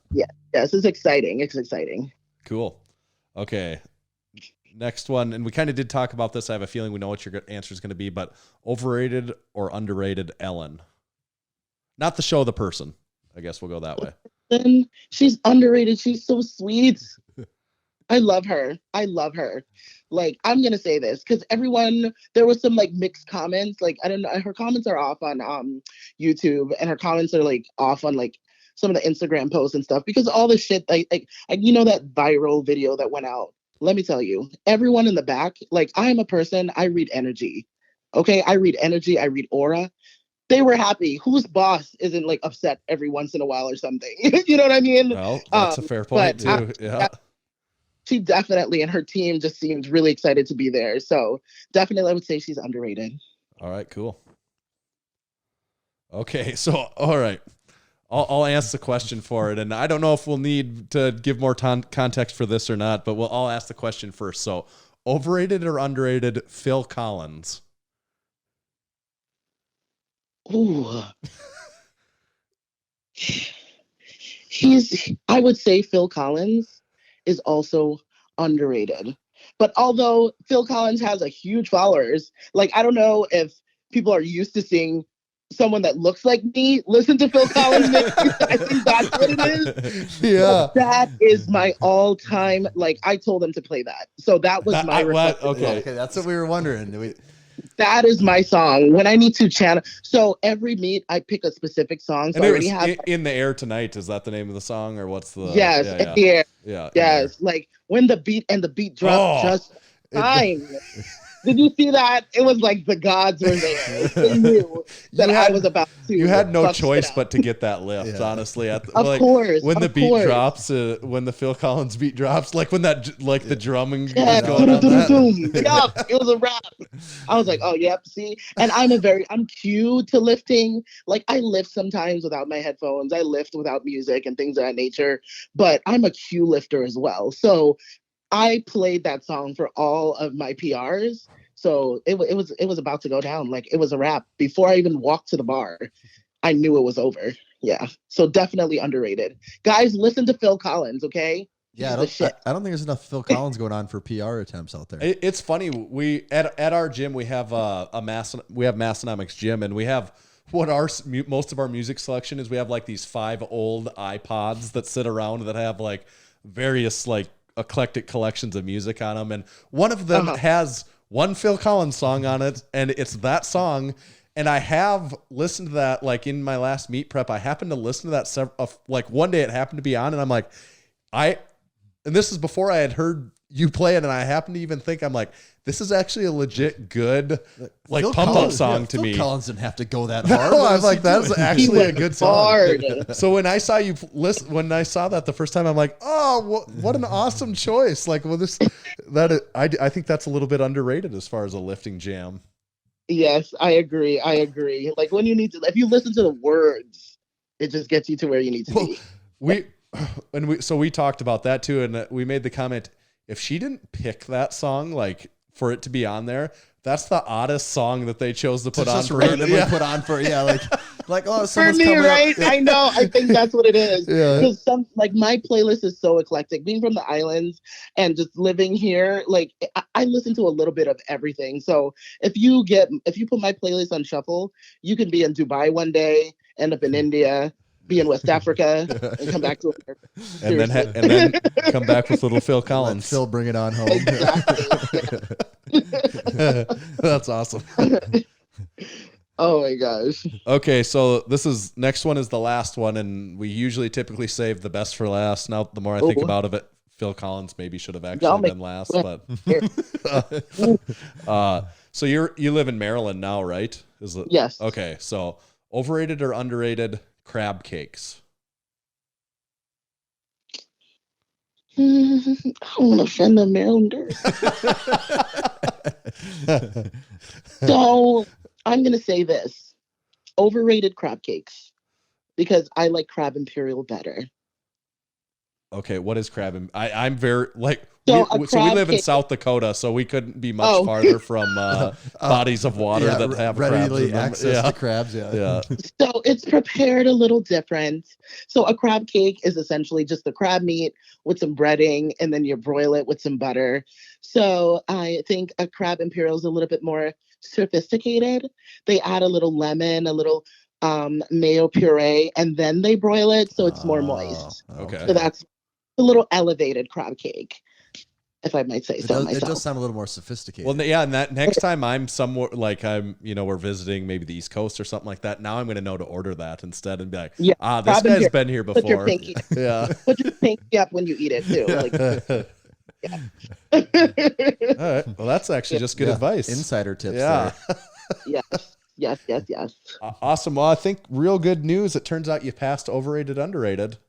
Yes, it's exciting. It's exciting. Cool. Okay. Next one, and we kind of did talk about this. I have a feeling we know what your answer is going to be, but overrated or underrated Ellen? Not the show, the person. I guess we'll go that way. She's underrated. She's so sweet. I love her. Like, I'm going to say this because there was some like mixed comments. Like, I don't know. Her comments are off on YouTube and her comments are like off on like some of the Instagram posts and stuff, because all the shit, you know, that viral video that went out. Let me tell you, everyone in the back, like, I'm a person, I read energy. Okay, I read energy, I read aura. They were happy. Whose boss isn't like upset every once in a while or something? You know what I mean? Well, that's a fair point too. Yeah. She definitely, and her team just seemed really excited to be there. So definitely, I would say she's underrated. All right, cool. Okay, so all right, I'll ask the question for it, and I don't know if we'll need to give more context for this or not, but I'll ask the question first. So, overrated or underrated Phil Collins? Ooh. I would say Phil Collins is also underrated. But although Phil Collins has a huge followers, like, I don't know if people are used to seeing someone that looks like me listen to Phil Collins. I think that's what it is. Yeah. But that is my all-time, like, I told them to play that. So that was my request. Okay, that's what we were wondering. That is my song when I need to channel. So every meet, I pick a specific song. So and I it already was have In the Air Tonight. Is that the name of the song, or what's the? Yes, yeah, in the air. Yeah. Yes, like when the beat dropped just time. Did you see that? It was like the gods were there. They knew that I was about to. You had no choice but to get that lift, honestly. Of course. When the beat course. drops, when the Phil Collins beat drops, like when that, like the drumming yeah, was going on. Yeah, it was a rap. I was like, oh, yep, see? And I'm cued to lifting. Like, I lift sometimes without my headphones. I lift without music and things of that nature. But I'm a cue lifter as well. So I played that song for all of my PRs. So it was about to go down. Like, it was a wrap. Before I even walked to the bar, I knew it was over. Yeah. So definitely underrated. Guys, listen to Phil Collins, okay? Yeah, I don't think there's enough Phil Collins going on for PR attempts out there. It's funny. We at our gym we have Massenomics gym, and we have what most of our music selection is. We have like these 5 old iPods that sit around that have like various like eclectic collections of music on them, and one of them has one Phil Collins song on it, and it's that song. And I have listened to that, like in my last meet prep, I happened to listen to that like one day it happened to be on, and I'm like, and this is before I had heard you play it, and I happened to even think, I'm like, this is actually a legit good, like, pump-up song to me. Phil Collins didn't have to go that hard. No, I'm like, that's actually a good song. Hard. So when I saw when I saw that the first time, I'm like, oh, what an awesome choice. Like, well, I think that's a little bit underrated as far as a lifting jam. Yes, I agree. Like, when if you listen to the words, it just gets you to where you need to be. We talked about that too, and we made the comment, if she didn't pick that song, like, for it to be on there, that's the oddest song that they chose to put on for randomly put on for like oh, for me, right? I know. I think that's what it is. Because my playlist is so eclectic. Being from the islands and just living here, like, I listen to a little bit of everything. So if you put my playlist on shuffle, you can be in Dubai one day, end up in India, be in West Africa, and come back to America. And then come back with little Phil Collins. Let Phil bring it on home. Exactly. That's awesome. Oh my gosh. Okay, so next one is the last one, and we usually typically save the best for last. Now, the more I think about it, Phil Collins maybe should have actually been last, but so you live in Maryland now, right? Yes. Okay, so overrated or underrated crab cakes? I don't want to offend the Marylanders. So I'm going to say this. Overrated crab cakes. Because I like crab imperial better. Okay, what is crab? I'm very, like, so we live in South Dakota, so we couldn't be much farther from bodies of water that have readily crabs. Access to crabs. Yeah. So it's prepared a little different. So a crab cake is essentially just the crab meat with some breading, and then you broil it with some butter. So I think a crab imperial is a little bit more sophisticated. They add a little lemon, a little mayo puree, and then they broil it, so it's more moist. Okay. So that's a little elevated crab cake. if I might say so myself. It does sound a little more sophisticated. Well, yeah, and that next time I'm somewhere like we're visiting maybe the East Coast or something like that. Now I'm going to know to order that instead and be like, this guy's been here before. Put your pinky, put your pinky up when you eat it too. All right. Well, that's actually just good advice. Insider tips. Yeah. There. Yes. Awesome. Well, I think real good news. It turns out you passed overrated, underrated.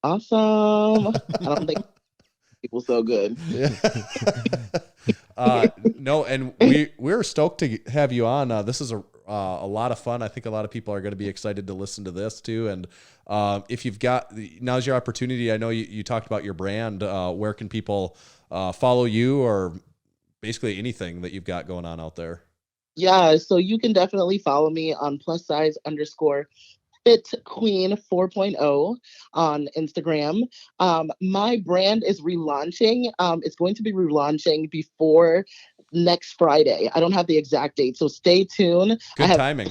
Awesome. I don't think people so good. Yeah. No, and we're stoked to have you on. This is a lot of fun. I think a lot of people are going to be excited to listen to this too. And if you've got, now's your opportunity. I know you talked about your brand. Where can people follow you, or basically anything that you've got going on out there? Yeah, so you can definitely follow me on +size_FitQueen 4.0 on Instagram. My brand is relaunching. It's going to be relaunching before next Friday. I don't have the exact date, so stay tuned. Good I have timing.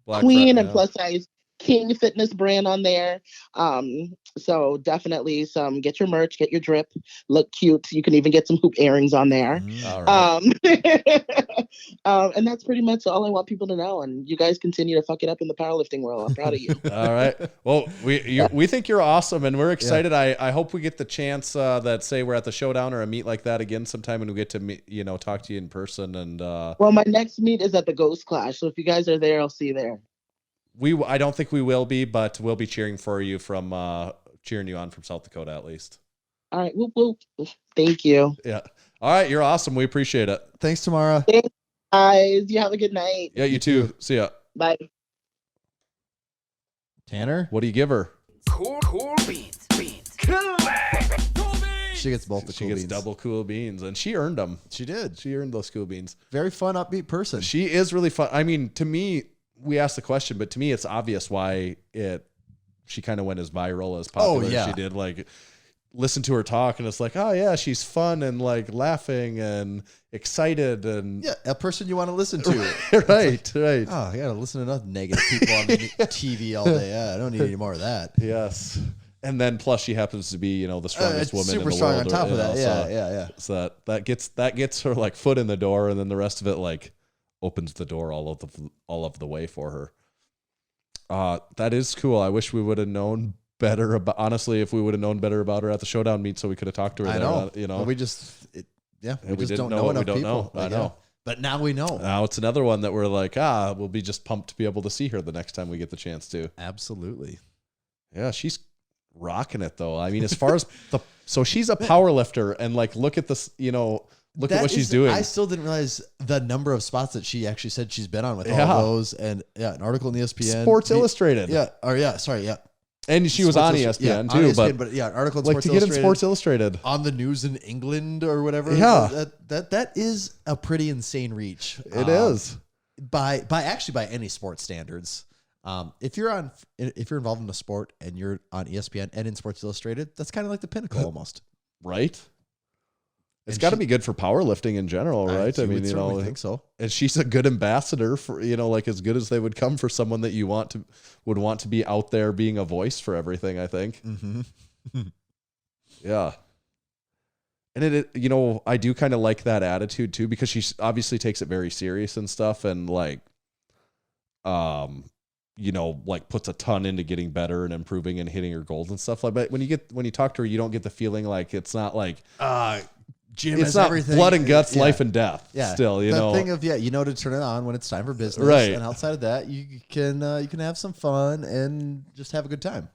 Queen and +size King fitness brand on there. So definitely get your merch, get your drip, look cute. You can even get some hoop earrings on there. All right. And that's pretty much all I want people to know. And you guys continue to fuck it up in the powerlifting world. I'm proud of you. All right. Well, we think you're awesome, and we're excited. Yeah. I hope we get the chance that say we're at the Showdown or a meet like that again sometime, and we get to meet, talk to you in person. And well, my next meet is at the Ghost Clash, so if you guys are there, I'll see you there. I don't think we will be, but we'll be cheering for you cheering you on from South Dakota at least. All right. Whoop. Thank you. Yeah. All right. You're awesome. We appreciate it. Thanks, Tamara. Thanks, guys. You have a good night. Yeah, you too. See ya. Bye. Tanner? What do you give her? Cool beans. Cool beans. She gets both the cool beans. She gets double cool beans, and she earned them. She did. She earned those cool beans. Very fun, upbeat person. She is really fun. I mean, to me, we asked the question, but to me, it's obvious why she kind of went as viral as popular as she did. Like, listen to her talk, and it's like, oh yeah, she's fun and like laughing and excited, and a person you want to listen to. right. Oh, I gotta listen to enough negative people on TV all day. Yeah, I don't need any more of that. Yes. And then plus she happens to be, the strongest woman in the world. Super strong on top of that. Yeah. So that gets her like foot in the door, and then the rest of it like opens the door all of the way for her. That is cool. I wish we would have known better about. Honestly, if we would have known better about her at the Showdown meet, so we could have talked to her. I know. But we just don't know know enough people. I know. Yeah. But now we know. Now it's another one that we're like, we'll be just pumped to be able to see her the next time we get the chance to. Absolutely. Yeah, she's rocking it though. I mean, as far as so she's a power lifter, and like look at this, look at what she's doing. I still didn't realize the number of spots that she actually said she's been on with all those, and an article in the ESPN, Sports Illustrated. And she was on ESPN too, but an article in like to get in Sports Illustrated on the news in England or whatever. Yeah, that is a pretty insane reach. It is by any sports standards. If you're involved in a sport and you're on ESPN and in Sports Illustrated, that's kind of like the pinnacle almost, right? It's got to be good for powerlifting in general, right? I mean, I think so. And she's a good ambassador for, like as good as they would come for someone that you would want to be out there being a voice for everything, I think. Mm-hmm. Yeah. And I do kind of like that attitude too, because she obviously takes it very serious and stuff, and like, like puts a ton into getting better and improving and hitting her goals and stuff like that. But when you talk to her, you don't get the feeling like it's not like, gym it's not everything. Blood and guts, life and death. Yeah. Still, the thing of to turn it on when it's time for business. Right. And outside of that, you can have some fun and just have a good time.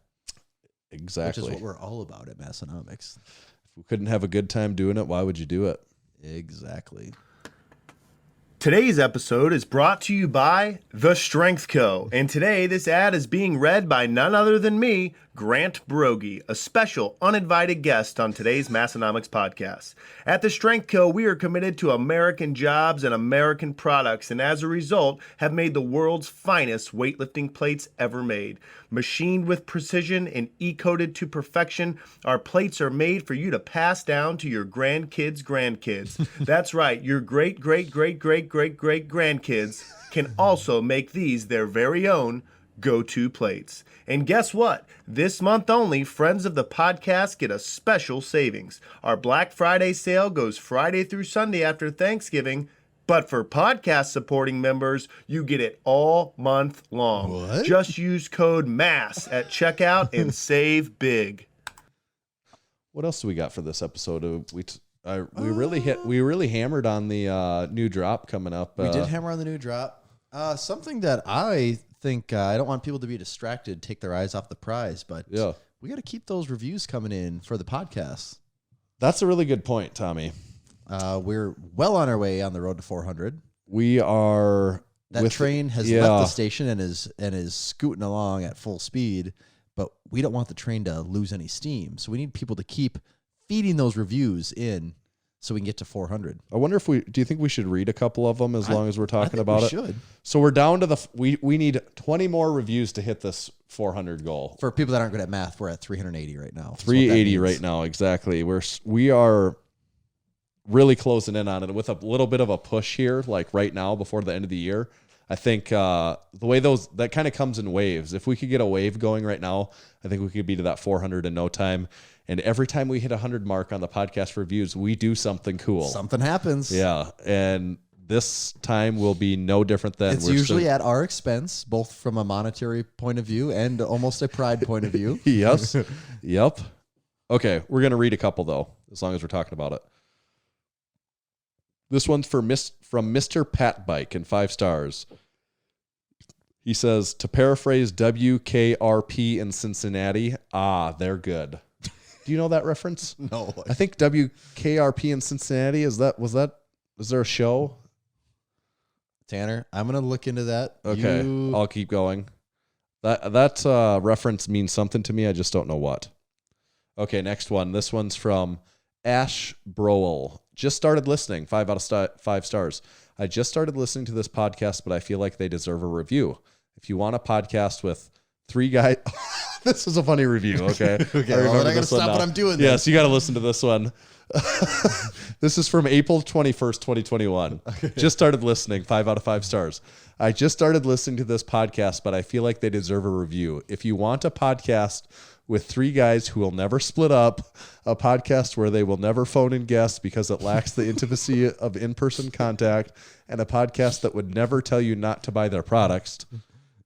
Exactly. Which is what we're all about at Massenomics. If we couldn't have a good time doing it, why would you do it? Exactly. Today's episode is brought to you by The Strength Co. And today, this ad is being read by none other than me, Grant Brogy, a special uninvited guest on today's Massenomics Podcast. At The Strength Co., we are committed to American jobs and American products, and as a result, have made the world's finest weightlifting plates ever made. Machined with precision and E-coated to perfection, our plates are made for you to pass down to your grandkids. That's right, your great-great-great-great-great-great-grandkids can also make these their very own go-to plates. And guess what? This month only, friends of the podcast get a special savings. Our Black Friday sale goes Friday through Sunday after Thanksgiving, but for podcast supporting members, you get it all month long. What? Just use code MASS at checkout and save big. What else do we got for this episode? We really hammered on the new drop coming up. We did hammer on the new drop. Something that I think I don't want people to be distracted, take their eyes off the prize, but we got to keep those reviews coming in for the podcast. That's a really good point, Tommy. We're well on our way on the road to 400. We are. That train has left the station and is scooting along at full speed, but we don't want the train to lose any steam. So we need people to keep feeding those reviews in so we can get to 400. I wonder if do you think we should read a couple of them as long as we're talking about it? Should. So we're down to we need 20 more reviews to hit this 400 goal. For people that aren't good at math, we're at 380 right now. 380 right now, exactly. We are really closing in on it with a little bit of a push here, like right now before the end of the year. I think the way that kind of comes in waves. If we could get a wave going right now, I think we could be to that 400 in no time. And every time we hit 100 mark on the podcast reviews, we do something cool. Something happens. Yeah, and this time will be no different than it's usually at our expense, both from a monetary point of view and almost a pride point of view. Yes. Yep. Okay, we're going to read a couple, though, as long as we're talking about it. This one's from Mr. Pat Bike and 5 stars. He says, to paraphrase WKRP in Cincinnati, they're good. Do you know that reference? No. I think WKRP in Cincinnati, is there a show? Tanner, I'm going to look into that. Okay, I'll keep going. That reference means something to me. I just don't know what. Okay, next one. This one's from Ash Broel. Just started listening. 5 out of 5 stars. I just started listening to this podcast, but I feel like they deserve a review. If you want a podcast with 3 guys... This is a funny review, okay? Okay, I got to stop what I'm doing then. Yes, you got to listen to this one. This is from April 21st, 2021. Okay. Just started listening, 5 out of 5 stars. I just started listening to this podcast, but I feel like they deserve a review. If you want a podcast with 3 guys who will never split up, a podcast where they will never phone in guests because it lacks the intimacy of in-person contact, and a podcast that would never tell you not to buy their products,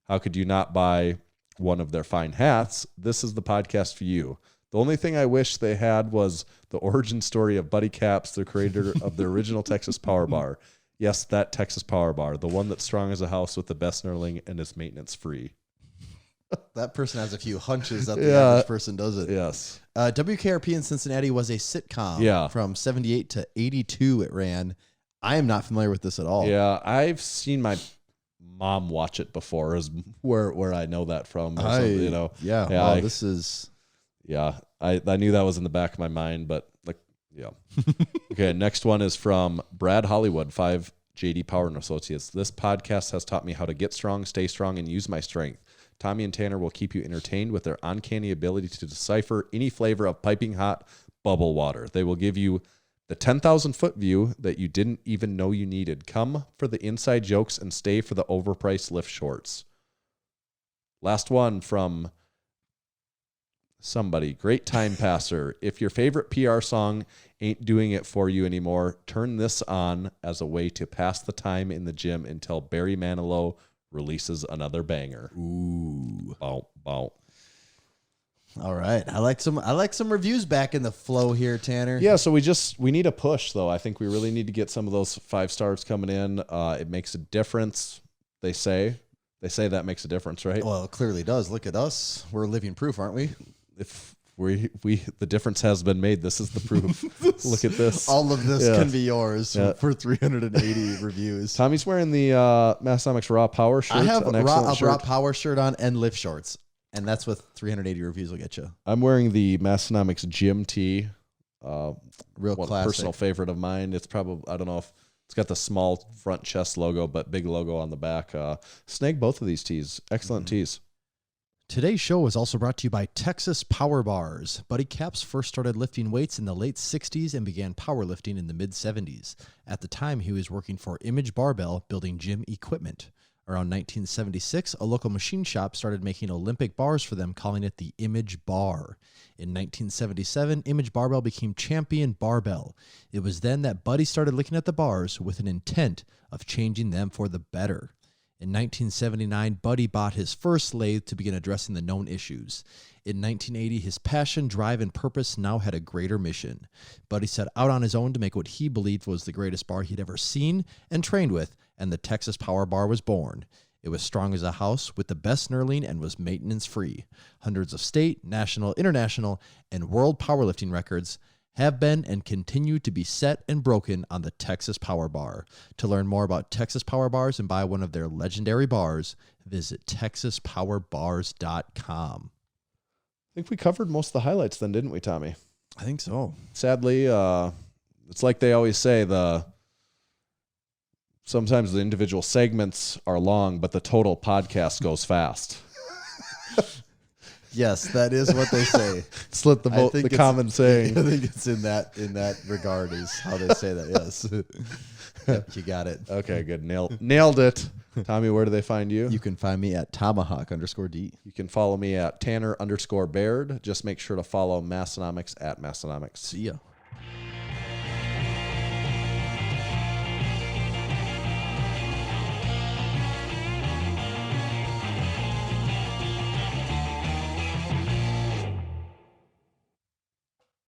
how could you not buy one of their fine hats? This is the podcast for you. The only thing I wish they had was the origin story of Buddy Caps, the creator of the original Texas Power Bar. Yes, that Texas Power Bar, the one that's strong as a house with the best knurling and is maintenance free. That person has a few hunches that the average person doesn't. Yes. WKRP in Cincinnati was a sitcom from 78 to 82 it ran. I am not familiar with this at all. Yeah, I've seen my mom watch it before is where I know that from. This is... Yeah, I knew that was in the back of my mind, but Okay, next one is from Brad Hollywood, 5 JD Power and Associates. This podcast has taught me how to get strong, stay strong, and use my strength. Tommy and Tanner will keep you entertained with their uncanny ability to decipher any flavor of piping hot bubble water. They will give you the 10,000-foot view that you didn't even know you needed. Come for the inside jokes and stay for the overpriced lift shorts. Last one from somebody. Great time passer. If your favorite PR song ain't doing it for you anymore, turn this on as a way to pass the time in the gym until Barry Manilow releases another banger. Ooh. Bow, bow. All right. I like some reviews back in the flow here, Tanner. Yeah, so we need a push though. I think we really need to get some of those 5 stars coming in. It makes a difference. They say that makes a difference, right? Well, it clearly does. Look at us. We're living proof, aren't we? If we the difference has been made. This is the proof. Look at this. All of this can be yours for 380 reviews. Tommy's wearing the Massenomics Raw Power shirt. I have a Raw Power shirt on and lift shorts. And that's what 380 reviews will get you. I'm wearing the Massenomics Gym tee. Real classic. Personal favorite of mine. It's probably, I don't know if it's got the small front chest logo, but big logo on the back. Snag both of these tees. Excellent tees. Today's show is also brought to you by Texas Power Bars. Buddy Caps first started lifting weights in the late 60s and began powerlifting in the mid 70s. At the time, he was working for Image Barbell building gym equipment. Around 1976, a local machine shop started making Olympic bars for them, calling it the Image Bar. In 1977, Image Barbell became Champion Barbell. It was then that Buddy started looking at the bars with an intent of changing them for the better. In 1979, Buddy bought his first lathe to begin addressing the known issues. In 1980, his passion, drive, and purpose now had a greater mission. Buddy set out on his own to make what he believed was the greatest bar he'd ever seen and trained with, and the Texas Power Bar was born. It was strong as a house with the best knurling and was maintenance-free. Hundreds of state, national, international, and world powerlifting records have been and continue to be set and broken on the Texas Power Bar. To learn more about Texas Power Bars and buy one of their legendary bars, visit texaspowerbars.com. I think we covered most of the highlights then, didn't we, Tommy? I think so. Sadly, it's like they always say, sometimes the individual segments are long, but the total podcast goes fast. Yes, that is what they say. Slit the boat, the common saying. I think it's in that regard is how they say that. Yes. Yep, you got it. Okay, good. Nailed it. Tommy, where do they find you? You can find me at Tomahawk_D. You can follow me at Tanner_Baird. Just make sure to follow Massenomics at Massenomics. See ya.